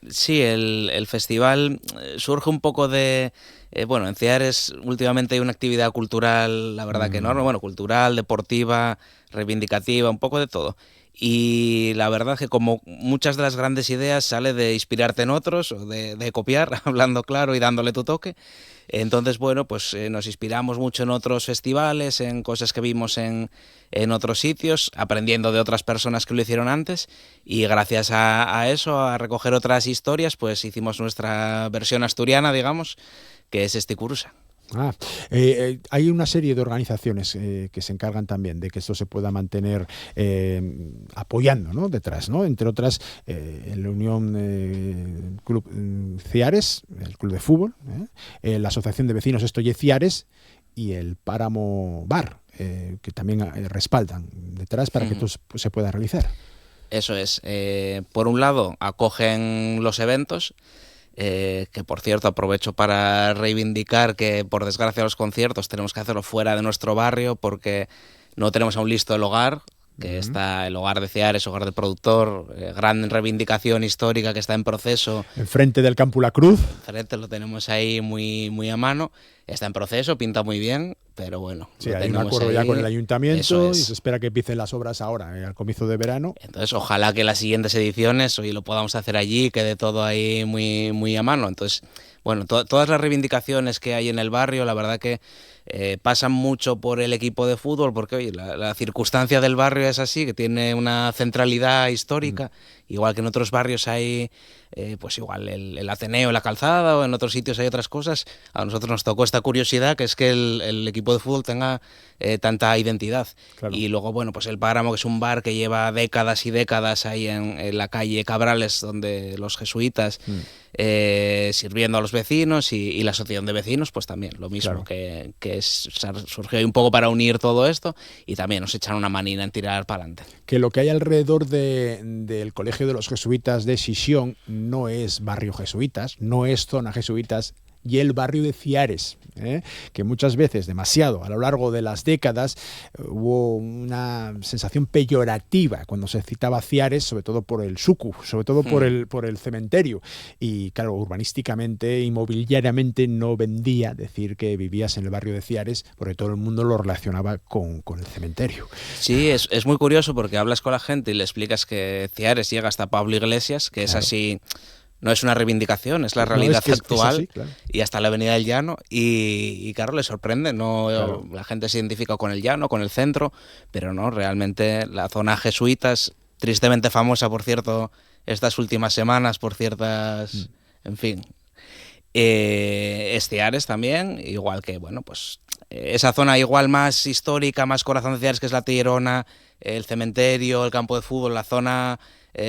Sí, el festival surge un poco de... bueno, en Ciares últimamente hay una actividad cultural, la verdad que enorme, bueno, cultural, deportiva, reivindicativa, un poco de todo. Y la verdad es que como muchas de las grandes ideas sale de inspirarte en otros o de copiar, hablando claro y dándole tu toque. Entonces, bueno, pues nos inspiramos mucho en otros festivales, en cosas que vimos en otros sitios, aprendiendo de otras personas que lo hicieron antes, y gracias a eso, a recoger otras historias, pues hicimos nuestra versión asturiana, digamos, que es Esticurusa. Hay una serie de organizaciones que se encargan también de que esto se pueda mantener apoyando, ¿no?, detrás, ¿no? Entre otras, la Unión Club Ciares, el Club de Fútbol, la Asociación de Vecinos Estoye Ciares y el Páramo Bar, que también respaldan detrás para que esto se pueda realizar. Eso es. Por un lado, acogen los eventos, que por cierto aprovecho para reivindicar que por desgracia los conciertos tenemos que hacerlo fuera de nuestro barrio porque no tenemos aún listo el hogar, que está el hogar de Ciares, hogar del productor, gran reivindicación histórica que está en proceso. Enfrente del Campo La Cruz. Enfrente lo tenemos ahí muy a mano, está en proceso, pinta muy bien, pero bueno. Sí, hay un acuerdo ya con el ayuntamiento y se espera que empiecen las obras ahora, al comienzo de verano. Entonces, ojalá que las siguientes ediciones hoy lo podamos hacer allí, quede todo ahí muy a mano. Entonces, bueno, todas las reivindicaciones que hay en el barrio, la verdad que pasan mucho por el equipo de fútbol, porque oye, la circunstancia del barrio es así, que tiene una centralidad histórica, igual que en otros barrios hay, pues igual el Ateneo, la Calzada, o en otros sitios hay otras cosas. A nosotros nos tocó esta curiosidad, que es que el equipo de fútbol tenga tanta identidad. Claro. Y luego, bueno, pues el Páramo, que es un bar que lleva décadas y décadas ahí en la calle Cabrales, donde los jesuitas sirviendo a los vecinos, y la asociación de vecinos, pues también lo mismo, claro, que surgió un poco para unir todo esto, y también nos echan una manina en tirar para adelante. Que lo que hay alrededor del Colegio de los Jesuitas de Sixión no es barrio jesuitas, no es zona jesuitas, y el barrio de Ciares, que muchas veces, demasiado, a lo largo de las décadas, hubo una sensación peyorativa cuando se citaba Ciares, sobre todo por el sucu, sobre todo por el cementerio. Y claro, urbanísticamente, inmobiliariamente no vendía decir que vivías en el barrio de Ciares, porque todo el mundo lo relacionaba con el cementerio. Sí, es muy curioso porque hablas con la gente y le explicas que Ciares llega hasta Pablo Iglesias, que es así... No es una reivindicación, es la realidad actual, es así, claro. Y hasta la Avenida del Llano, y claro, le sorprende, ¿no? Claro. La gente se identifica con el Llano, con el centro, pero no, realmente la zona jesuitas, tristemente famosa, por cierto, estas últimas semanas, por ciertas, en fin, es Ciares también, igual que, bueno, pues esa zona igual más histórica, más corazón de Ciares, que es la Tierona, el cementerio, el campo de fútbol, la zona...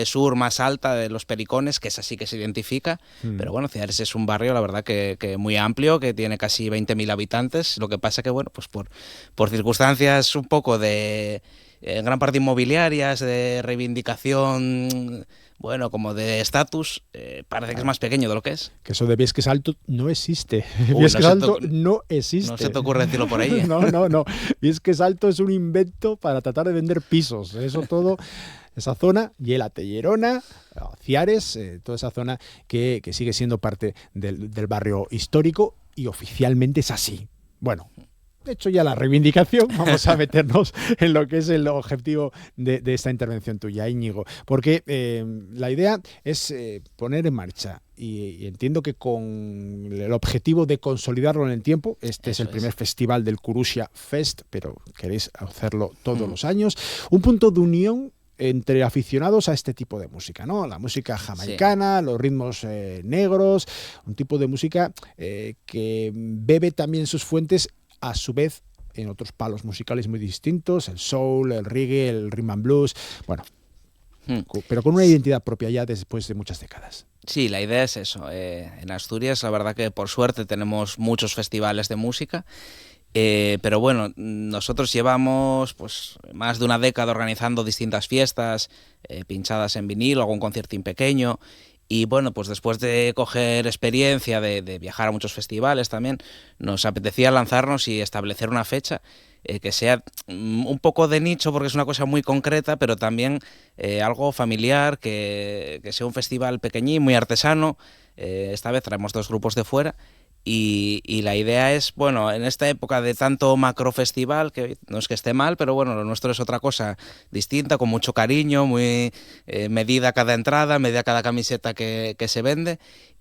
sur más alta de los Pericones, que es así que se identifica, pero bueno, Ciares es un barrio, la verdad, que muy amplio, que tiene casi 20.000 habitantes, lo que pasa que, bueno, pues por circunstancias un poco de, en gran parte inmobiliarias, de reivindicación, bueno, como de estatus, parece que es más pequeño de lo que es. Que eso de Viesques Alto no existe. Viesques Alto no existe. No se te ocurre decirlo por ahí. No. Viesques Alto es un invento para tratar de vender pisos. Eso todo... Esa zona, y la Tellerona, Ciares, toda esa zona que sigue siendo parte del barrio histórico, y oficialmente es así. Bueno, hecho ya la reivindicación, vamos a meternos en lo que es el objetivo de esta intervención tuya, Íñigo, porque la idea es poner en marcha, y entiendo que con el objetivo de consolidarlo en el tiempo. Este es el primer festival del Curusia Fest, pero queréis hacerlo todos los años, un punto de unión entre aficionados a este tipo de música, ¿no? La música jamaicana, los ritmos negros, un tipo de música que bebe también sus fuentes a su vez en otros palos musicales muy distintos, el soul, el reggae, el rhythm and blues, bueno, pero con una identidad propia ya después de muchas décadas. Sí, la idea es eso. En Asturias, la verdad que por suerte tenemos muchos festivales de música. Pero bueno, nosotros llevamos pues más de una década organizando distintas fiestas, pinchadas en vinilo, algún conciertín pequeño, y bueno, pues después de coger experiencia, de viajar a muchos festivales también, nos apetecía lanzarnos y establecer una fecha que sea un poco de nicho, porque es una cosa muy concreta, pero también algo familiar, que sea un festival pequeñín, muy artesano. Esta vez traemos 2 grupos de fuera. Y la idea es, bueno, en esta época de tanto macrofestival, que no es que esté mal, pero bueno, lo nuestro es otra cosa distinta, con mucho cariño, muy medida cada entrada, medida cada camiseta que se vende.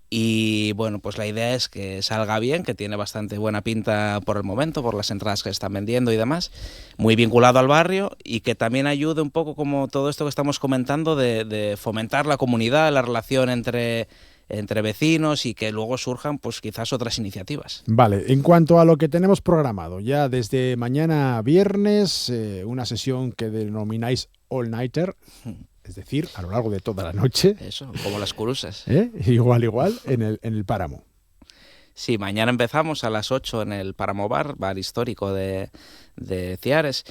Y bueno, pues la idea es que salga bien, que tiene bastante buena pinta por el momento, por las entradas que están vendiendo y demás, muy vinculado al barrio, y que también ayude un poco, como todo esto que estamos comentando, de fomentar la comunidad, la relación entre vecinos, y que luego surjan pues quizás otras iniciativas. Vale, en cuanto a lo que tenemos programado, ya desde mañana viernes, una sesión que denomináis All Nighter, es decir, a lo largo de toda la noche. Eso, como las curusas. Igual, en el Páramo. Sí, mañana empezamos a las 8 en el Páramo Bar histórico de Ciares,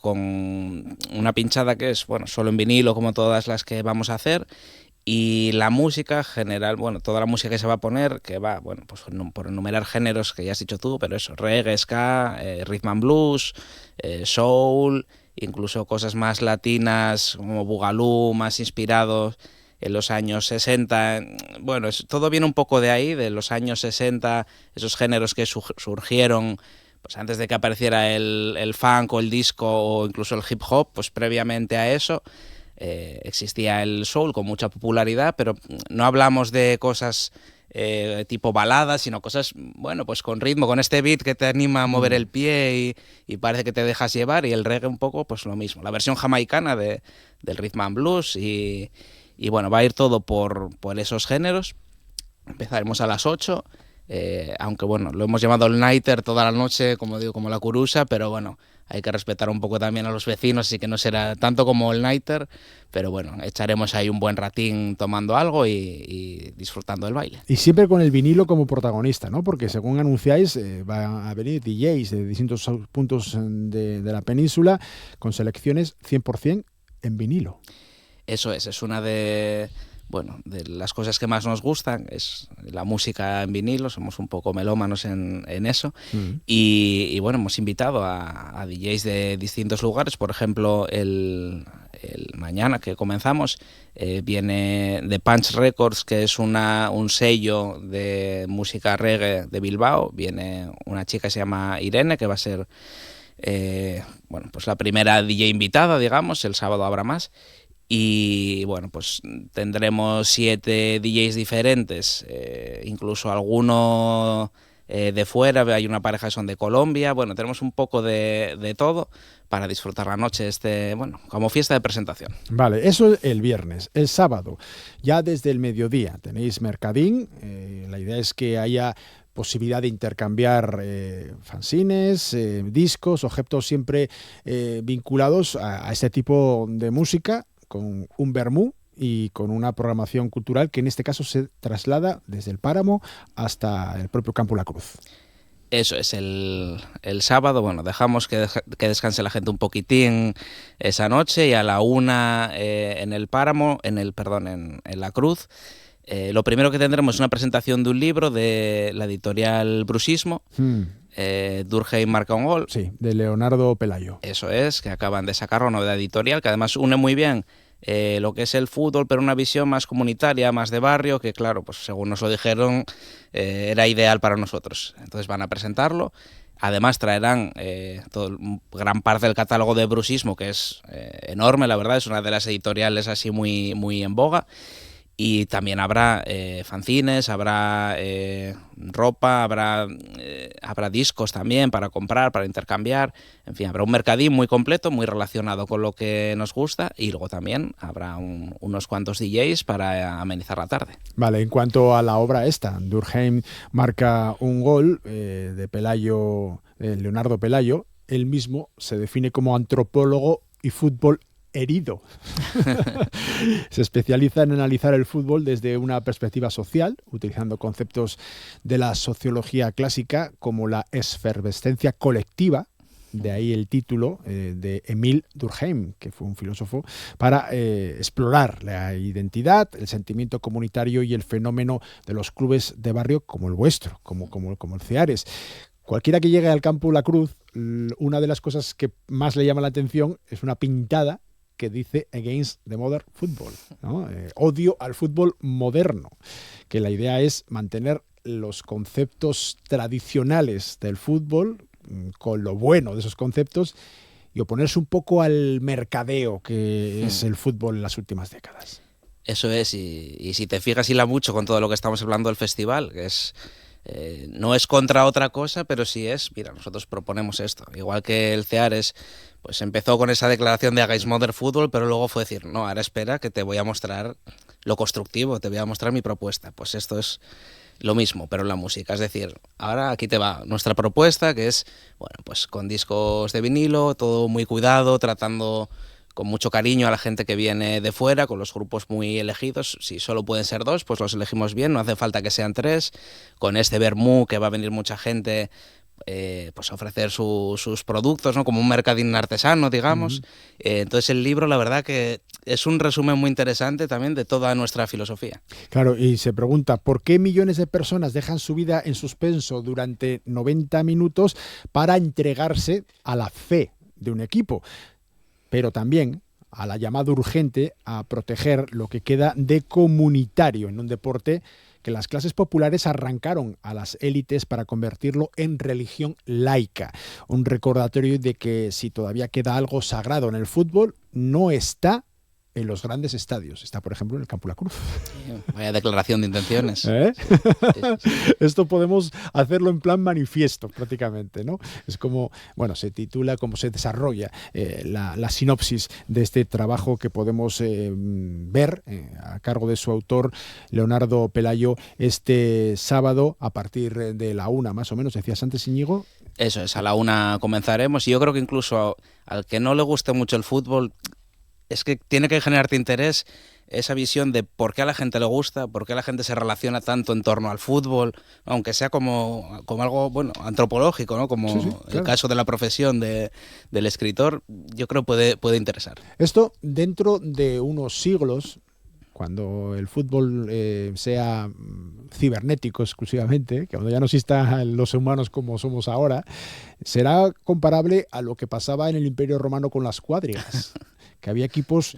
con una pinchada que es, bueno, solo en vinilo, como todas las que vamos a hacer. Y la música general, bueno, toda la música que se va a poner, que va, bueno, pues por enumerar géneros que ya has dicho tú, pero eso, reggae, ska, rhythm and blues, soul, incluso cosas más latinas como bugalú, más inspirados en los años 60. Bueno, todo viene un poco de ahí, de los años 60, esos géneros que surgieron pues antes de que apareciera el funk o el disco o incluso el hip hop, pues previamente a eso. Existía el soul con mucha popularidad, pero no hablamos de cosas tipo baladas, sino cosas, bueno, pues con ritmo, con este beat que te anima a mover el pie y parece que te dejas llevar, y el reggae un poco, pues lo mismo, la versión jamaicana del rhythm and blues, y bueno, va a ir todo por esos géneros. Empezaremos a las 8, aunque bueno, lo hemos llamado all nighter toda la noche, como digo, como la curusa, pero bueno, hay que respetar un poco también a los vecinos, así que no será tanto como el nighter, pero bueno, echaremos ahí un buen ratín tomando algo y disfrutando del baile. Y siempre con el vinilo como protagonista, ¿no? Porque según anunciáis, van a venir DJs de distintos puntos de la península con selecciones 100% en vinilo. Eso es una de las cosas que más nos gustan, es la música en vinilo, somos un poco melómanos en eso. Y bueno, hemos invitado a DJs de distintos lugares. Por ejemplo, el mañana que comenzamos viene The Punch Records, que es un sello de música reggae de Bilbao. Viene una chica que se llama Irene, que va a ser pues la primera DJ invitada, digamos. El sábado habrá más. Y bueno, pues tendremos 7 DJs diferentes, incluso alguno de fuera. Hay una pareja que son de Colombia. Bueno, tenemos un poco de todo para disfrutar la noche, como fiesta de presentación. Vale, eso es el viernes. El sábado, ya desde el mediodía, tenéis mercadín. La idea es que haya posibilidad de intercambiar fanzines, discos, objetos siempre vinculados a este tipo de música, con un vermú y con una programación cultural que en este caso se traslada desde el Páramo hasta el propio Campo La Cruz. Eso es, el sábado, bueno, dejamos que descanse la gente un poquitín esa noche, y a la 1 en el Páramo, en La Cruz, lo primero que tendremos es una presentación de un libro de la editorial Brusismo, Durkheim Marcangol. Sí, de Leonardo Pelayo. Eso es, que acaban de sacar una novedad editorial que además une muy bien lo que es el fútbol, pero una visión más comunitaria, más de barrio, que claro, pues según nos lo dijeron, era ideal para nosotros. Entonces van a presentarlo. Además traerán gran parte del catálogo de Brusismo, que es enorme, la verdad, es una de las editoriales así muy, muy en boga. Y también habrá fanzines, habrá ropa, habrá discos también para comprar, para intercambiar. En fin, habrá un mercadín muy completo, muy relacionado con lo que nos gusta, y luego también habrá unos cuantos DJs para amenizar la tarde. Vale, en cuanto a la obra esta, Durkheim marca un gol de Pelayo, Leonardo Pelayo. Él mismo se define como antropólogo y fútbol herido. Se especializa en analizar el fútbol desde una perspectiva social, utilizando conceptos de la sociología clásica como la efervescencia colectiva, de ahí el título de Émile Durkheim, que fue un filósofo, para explorar la identidad, el sentimiento comunitario y el fenómeno de los clubes de barrio como el vuestro, como el Ceares. Cualquiera que llegue al campo La Cruz, una de las cosas que más le llama la atención es una pintada que dice Against the Modern Football, ¿no? Odio al fútbol moderno, que la idea es mantener los conceptos tradicionales del fútbol con lo bueno de esos conceptos y oponerse un poco al mercadeo que es el fútbol en las últimas décadas. Eso es, y si te fijas, hila mucho con todo lo que estamos hablando del festival, que es... no es contra otra cosa, pero sí es, mira, nosotros proponemos esto. Igual que el Ceares pues empezó con esa declaración de hagáis modern fútbol, pero luego fue decir, no, ahora espera que te voy a mostrar lo constructivo, te voy a mostrar mi propuesta. Pues esto es lo mismo, pero en la música. Es decir, ahora aquí te va nuestra propuesta, que es, bueno, pues con discos de vinilo, todo muy cuidado, tratando con mucho cariño a la gente que viene de fuera, con los grupos muy elegidos. Si solo pueden ser 2, pues los elegimos bien, no hace falta que sean 3. Con este vermú, que va a venir mucha gente pues a ofrecer sus productos, ¿no? Como un mercadín artesano, digamos. Entonces el libro, la verdad que es un resumen muy interesante también de toda nuestra filosofía. Claro, y se pregunta, ¿por qué millones de personas dejan su vida en suspenso durante 90 minutos para entregarse a la fe de un equipo? Pero también a la llamada urgente a proteger lo que queda de comunitario en un deporte que las clases populares arrancaron a las élites para convertirlo en religión laica. Un recordatorio de que si todavía queda algo sagrado en el fútbol, no está en los grandes estadios. Está, por ejemplo, en el Campo La Cruz. Vaya declaración de intenciones. ¿Eh? Sí. Esto podemos hacerlo en plan manifiesto, prácticamente, ¿no? Es como, bueno, se titula, cómo se desarrolla la sinopsis de este trabajo que podemos ver a cargo de su autor, Leonardo Pelayo, este sábado a partir de la 1, más o menos. ¿Decías antes, Íñigo? Eso es, a la 1 comenzaremos, y yo creo que incluso al que no le guste mucho el fútbol, es que tiene que generarte interés esa visión de por qué a la gente le gusta, por qué la gente se relaciona tanto en torno al fútbol, aunque sea como algo, bueno, antropológico, ¿no? Como sí, claro. El caso de la profesión del escritor, yo creo puede interesar. Esto dentro de unos siglos, cuando el fútbol sea cibernético exclusivamente, que cuando ya no existan los humanos como somos ahora, será comparable a lo que pasaba en el Imperio Romano con las cuadrigas, que había equipos,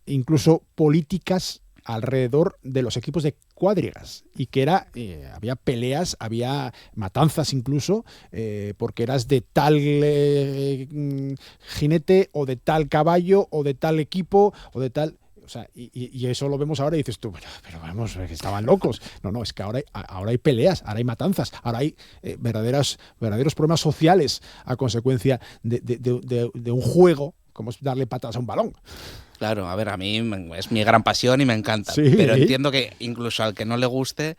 incluso políticas alrededor de los equipos de cuadrigas, y que había peleas, había matanzas incluso, porque eras de tal jinete o de tal caballo o de tal equipo o de tal... O sea, y eso lo vemos ahora y dices tú, pero vamos, que estaban locos. No, es que ahora hay peleas, ahora hay matanzas, ahora hay verdaderos problemas sociales a consecuencia de un juego, como es darle patadas a un balón. Claro, a ver, a mí es mi gran pasión y me encanta, sí. Pero entiendo que incluso al que no le guste,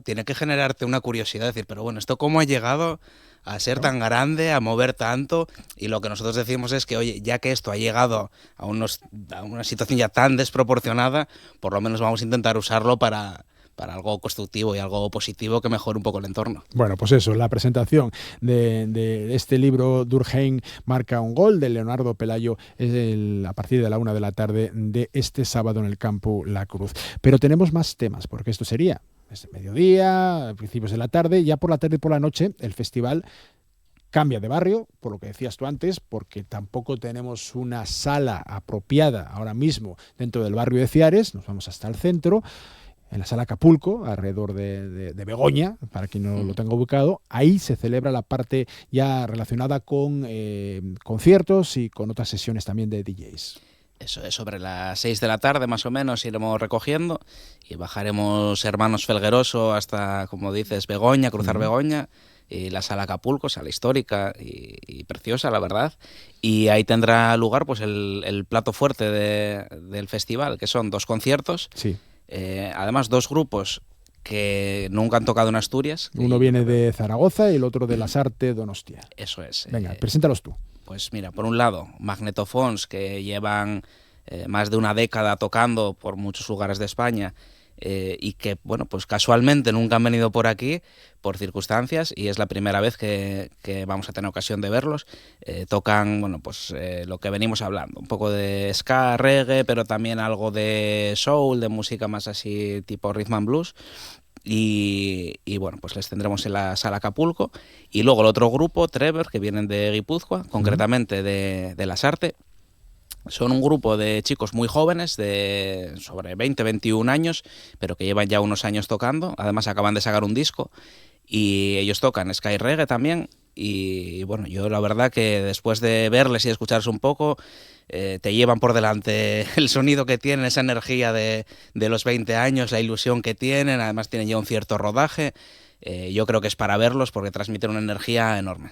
tiene que generarte una curiosidad, decir, pero bueno, ¿esto cómo ha llegado a ser tan grande, a mover tanto? Y lo que nosotros decimos es que, oye, ya que esto ha llegado a una situación ya tan desproporcionada, por lo menos vamos a intentar usarlo para algo constructivo y algo positivo que mejore un poco el entorno. Bueno, pues eso, la presentación de este libro, Durkheim marca un gol, de Leonardo Pelayo, es a partir de la 1 de la tarde de este sábado en el Campo La Cruz. Pero tenemos más temas, porque esto sería desde mediodía, a principios de la tarde, ya por la tarde y por la noche, el festival cambia de barrio, por lo que decías tú antes, porque tampoco tenemos una sala apropiada ahora mismo dentro del barrio de Ceares, nos vamos hasta el centro, en la sala Acapulco, alrededor de Begoña, para quien no lo tenga ubicado. Ahí se celebra la parte ya relacionada con conciertos y con otras sesiones también de DJs. Eso es, sobre las 6 de la tarde más o menos iremos recogiendo y bajaremos Hermanos Felgueroso hasta, como dices, Begoña, cruzar Begoña, y la sala Acapulco, sala histórica y preciosa, la verdad. Y ahí tendrá lugar pues el plato fuerte del festival, que son 2 conciertos. Sí. Además, 2 grupos que nunca han tocado en Asturias. Uno viene de Zaragoza y el otro de Lasarte, Donostia. Eso es. Venga, preséntalos tú. Pues mira, por un lado, Magnetophones, que llevan más de una década tocando por muchos lugares de España, y que, bueno, pues casualmente nunca han venido por aquí por circunstancias, y es la primera vez que vamos a tener ocasión de verlos. Tocan, bueno, pues lo que venimos hablando, un poco de ska, reggae, pero también algo de soul, de música más así tipo rhythm and blues. Y bueno, pues les tendremos en la sala Acapulco. Y luego el otro grupo, Trevor, que vienen de Guipúzcoa, concretamente de Lasarte. Son un grupo de chicos muy jóvenes, de sobre 20, 21 años, pero que llevan ya unos años tocando. Además acaban de sacar un disco y ellos tocan ska y reggae también. Y bueno, yo la verdad que después de verles y escucharse un poco, te llevan por delante el sonido que tienen, esa energía de los 20 años, la ilusión que tienen. Además tienen ya un cierto rodaje. Yo creo que es para verlos porque transmiten una energía enorme.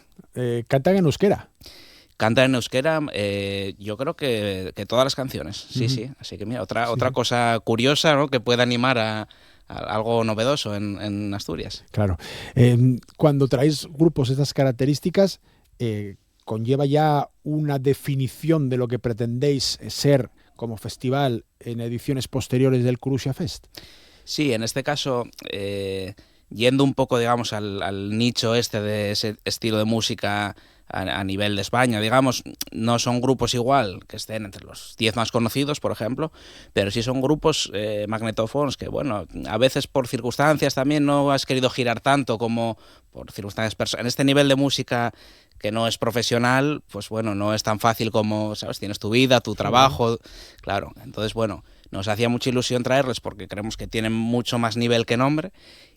¿Cantan en euskera? Cantan en euskera, yo creo que todas las canciones, sí, sí. Así que mira, otra cosa curiosa, ¿no?, que puede animar a algo novedoso en Asturias. Claro. Cuando traéis grupos de estas características, ¿conlleva ya una definición de lo que pretendéis ser como festival en ediciones posteriores del Curussia Fest? Sí, en este caso, yendo un poco, digamos, al nicho de ese estilo de música a nivel de España, digamos, no son grupos igual que estén entre los 10 más conocidos, por ejemplo, pero sí son grupos Magnetophones que, bueno, a veces por circunstancias también no has querido girar tanto como por circunstancias en este nivel de música que no es profesional, pues bueno, no es tan fácil como, ¿sabes? Tienes tu vida, tu trabajo, claro. Entonces, bueno, nos hacía mucha ilusión traerles porque creemos que tienen mucho más nivel que nombre.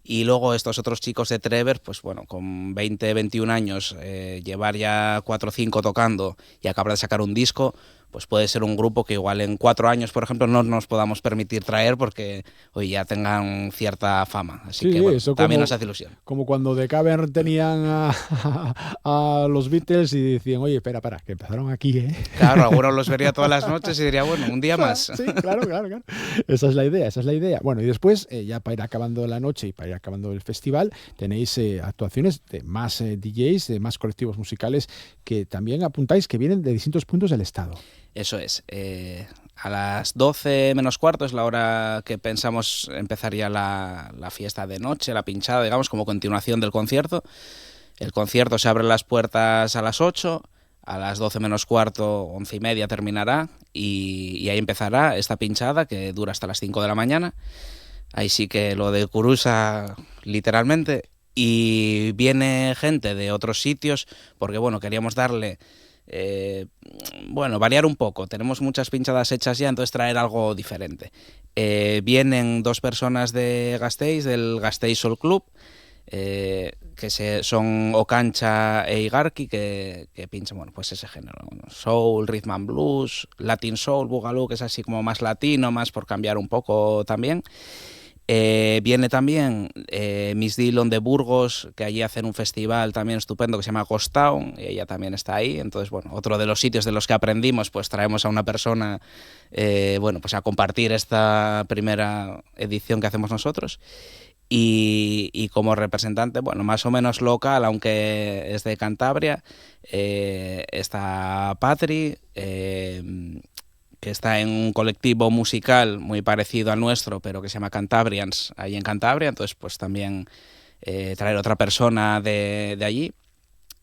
Y luego estos otros chicos de Trevor, pues bueno, con 20, 21 años, llevar ya 4 o 5 tocando y acabar de sacar un disco, pues puede ser un grupo que igual en 4 años, por ejemplo, no nos podamos permitir traer porque hoy ya tengan cierta fama. Así que bueno, eso también nos hace ilusión. Como cuando The Cavern tenían a los Beatles y decían, oye, espera, que empezaron aquí, ¿eh? Claro, algunos los vería todas las noches y diría, bueno, un día más. Sí, claro. Esa es la idea. Bueno, y después, ya para ir acabando la noche y para ir acabando el festival, tenéis actuaciones de más DJs, de más colectivos musicales que también apuntáis que vienen de distintos puntos del estado. Eso es. A las 12 menos cuarto es la hora que pensamos empezaría la fiesta de noche, la pinchada, digamos, como continuación del concierto. El concierto se abre las puertas a las 8, a las 12 menos cuarto, 11 y media terminará y ahí empezará esta pinchada que dura hasta las 5 de la mañana. Ahí sí que lo de Curussia, literalmente. Y viene gente de otros sitios porque, bueno, queríamos darle... variar un poco. Tenemos muchas pinchadas hechas ya, entonces traer algo diferente. Vienen 2 personas de Gasteiz, del Gasteiz Soul Club, que son Ocancha e Igarki, que pinchan, bueno, pues ese género, bueno, soul, rhythm and blues, latin soul, boogaloo, que es así como más latino, más por cambiar un poco también. Viene también Miss Dillon de Burgos, que allí hacen un festival también estupendo que se llama Ghost Town, y ella también está ahí. Entonces, bueno, otro de los sitios de los que aprendimos, pues traemos a una persona, pues a compartir esta primera edición que hacemos nosotros. Y como representante, bueno, más o menos local, aunque es de Cantabria, está Patri, que está en un colectivo musical muy parecido al nuestro, pero que se llama Cantabrians, ahí en Cantabria. Entonces, pues también traer otra persona de allí.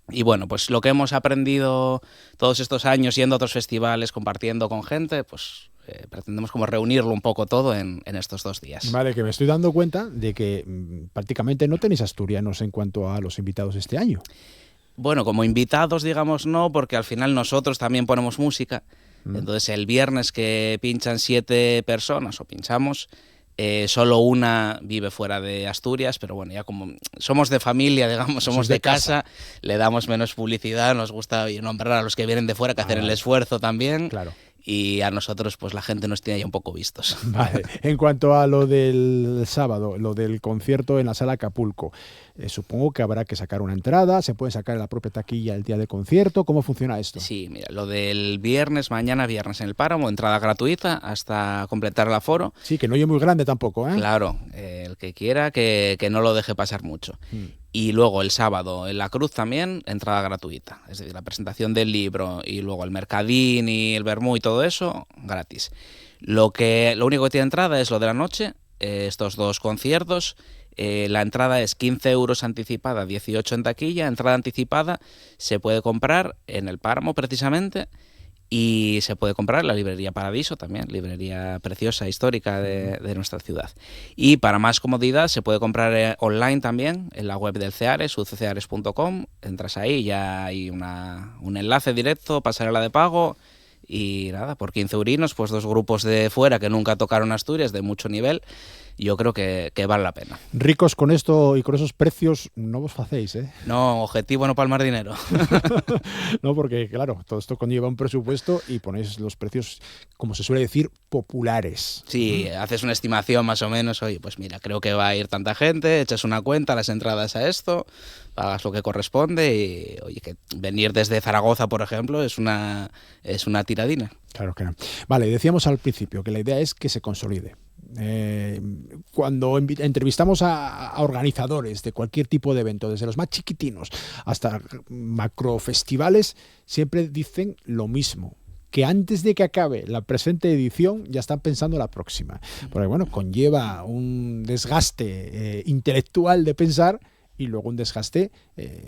Y bueno, pues lo que hemos aprendido todos estos años yendo a otros festivales, compartiendo con gente, pues pretendemos como reunirlo un poco todo en estos 2 días. Vale, que me estoy dando cuenta de que prácticamente no tenéis asturianos en cuanto a los invitados este año. Bueno, como invitados, digamos, no, porque al final nosotros también ponemos música. Entonces el viernes que pinchan 7 personas o pinchamos, solo una vive fuera de Asturias, pero bueno, ya como somos de familia, digamos, somos de casa, le damos menos publicidad, nos gusta nombrar a los que vienen de fuera, que hacen el esfuerzo también. Claro. y a nosotros pues la gente nos tiene ya un poco vistos. Vale. En cuanto a lo del sábado, lo del concierto en la Sala Acapulco, supongo que habrá que sacar una entrada, se puede sacar en la propia taquilla el día del concierto. ¿Cómo funciona esto? Sí, mira, lo del viernes, mañana viernes en el Páramo, entrada gratuita hasta completar el aforo. Sí, que no es muy grande tampoco, ¿eh? Claro, el que quiera que no lo deje pasar mucho. Y luego el sábado en La Cruz también, entrada gratuita. Es decir, la presentación del libro y luego el mercadín y el vermú y todo eso, gratis. Lo único que tiene entrada es lo de la noche, estos 2 conciertos. La entrada es 15 euros anticipada, 18 en taquilla. Entrada anticipada se puede comprar en el Páramo precisamente. Y se puede comprar en la librería Paradiso también, librería preciosa, histórica de nuestra ciudad. Y para más comodidad se puede comprar online también en la web del CEARES, ucceares.com. Entras ahí, ya hay un enlace directo, pasarela de pago y nada, por 15 eurinos, pues 2 grupos de fuera que nunca tocaron Asturias, de mucho nivel. Yo creo que vale la pena. Ricos con esto y con esos precios no vos hacéis, ¿eh? No, objetivo no palmar dinero. No, porque claro, todo esto conlleva un presupuesto y ponéis los precios, como se suele decir, populares. Sí, haces una estimación más o menos, oye, pues mira, creo que va a ir tanta gente, echas una cuenta, las entradas a esto, pagas lo que corresponde y, oye, que venir desde Zaragoza, por ejemplo, es una tiradina. Claro que no. Vale, decíamos al principio que la idea es que se consolide. Cuando entrevistamos a organizadores de cualquier tipo de evento, desde los más chiquitinos hasta macrofestivales, siempre dicen lo mismo, que antes de que acabe la presente edición ya están pensando la próxima. Porque bueno, conlleva un desgaste intelectual de pensar y luego un desgaste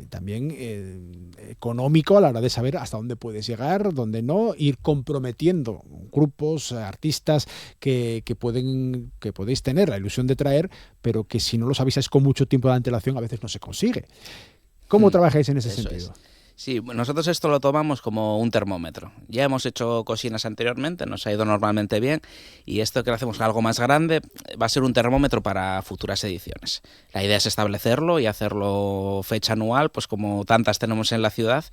también económico a la hora de saber hasta dónde puedes llegar, dónde no, ir comprometiendo grupos, artistas que podéis tener la ilusión de traer, pero que si no los avisáis con mucho tiempo de antelación a veces no se consigue. ¿Cómo trabajáis en ese sentido? Sí, nosotros esto lo tomamos como un termómetro. Ya hemos hecho cocinas anteriormente, nos ha ido normalmente bien, y esto que lo hacemos algo más grande va a ser un termómetro para futuras ediciones. La idea es establecerlo y hacerlo fecha anual, pues como tantas tenemos en la ciudad,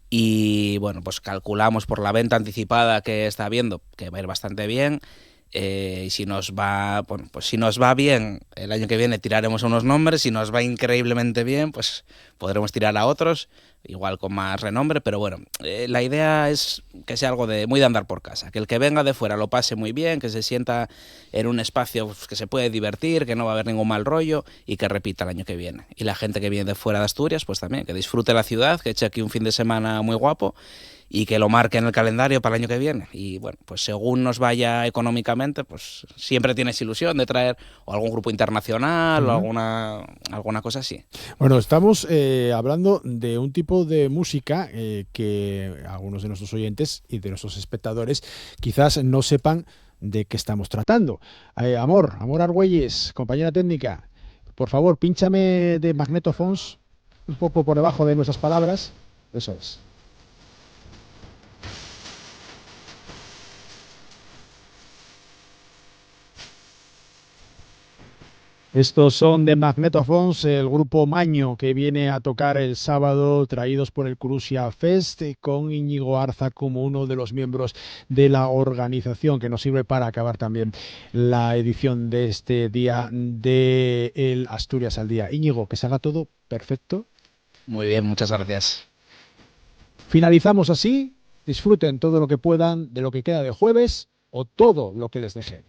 y bueno, pues calculamos por la venta anticipada que está habiendo, que va a ir bastante bien. Y si nos va, bueno, pues si nos va bien, el año que viene tiraremos a unos nombres. Si nos va increíblemente bien, pues podremos tirar a otros, igual con más renombre. Pero bueno, la idea es que sea algo muy de andar por casa, que el que venga de fuera lo pase muy bien, que se sienta en un espacio que se puede divertir, que no va a haber ningún mal rollo y que repita el año que viene. Y la gente que viene de fuera de Asturias, pues también, que disfrute la ciudad, que eche aquí un fin de semana muy guapo y que lo marque en el calendario para el año que viene. Y bueno, pues según nos vaya económicamente, pues siempre tienes ilusión de traer o algún grupo internacional o alguna cosa así. Bueno, estamos hablando de un tipo de música que algunos de nuestros oyentes y de nuestros espectadores quizás no sepan de qué estamos tratando. Amor Argüelles, compañera técnica, por favor, pínchame de Magnetophones un poco por debajo de nuestras palabras. Eso es. Estos son de Magnetophones, el grupo Maño que viene a tocar el sábado, traídos por el Crucia Fest, con Íñigo Arza como uno de los miembros de la organización, que nos sirve para acabar también la edición de este día de el Asturias al Día. Íñigo, que se haga todo perfecto. Muy bien, muchas gracias. Finalizamos así. Disfruten todo lo que puedan de lo que queda de jueves o todo lo que les deje.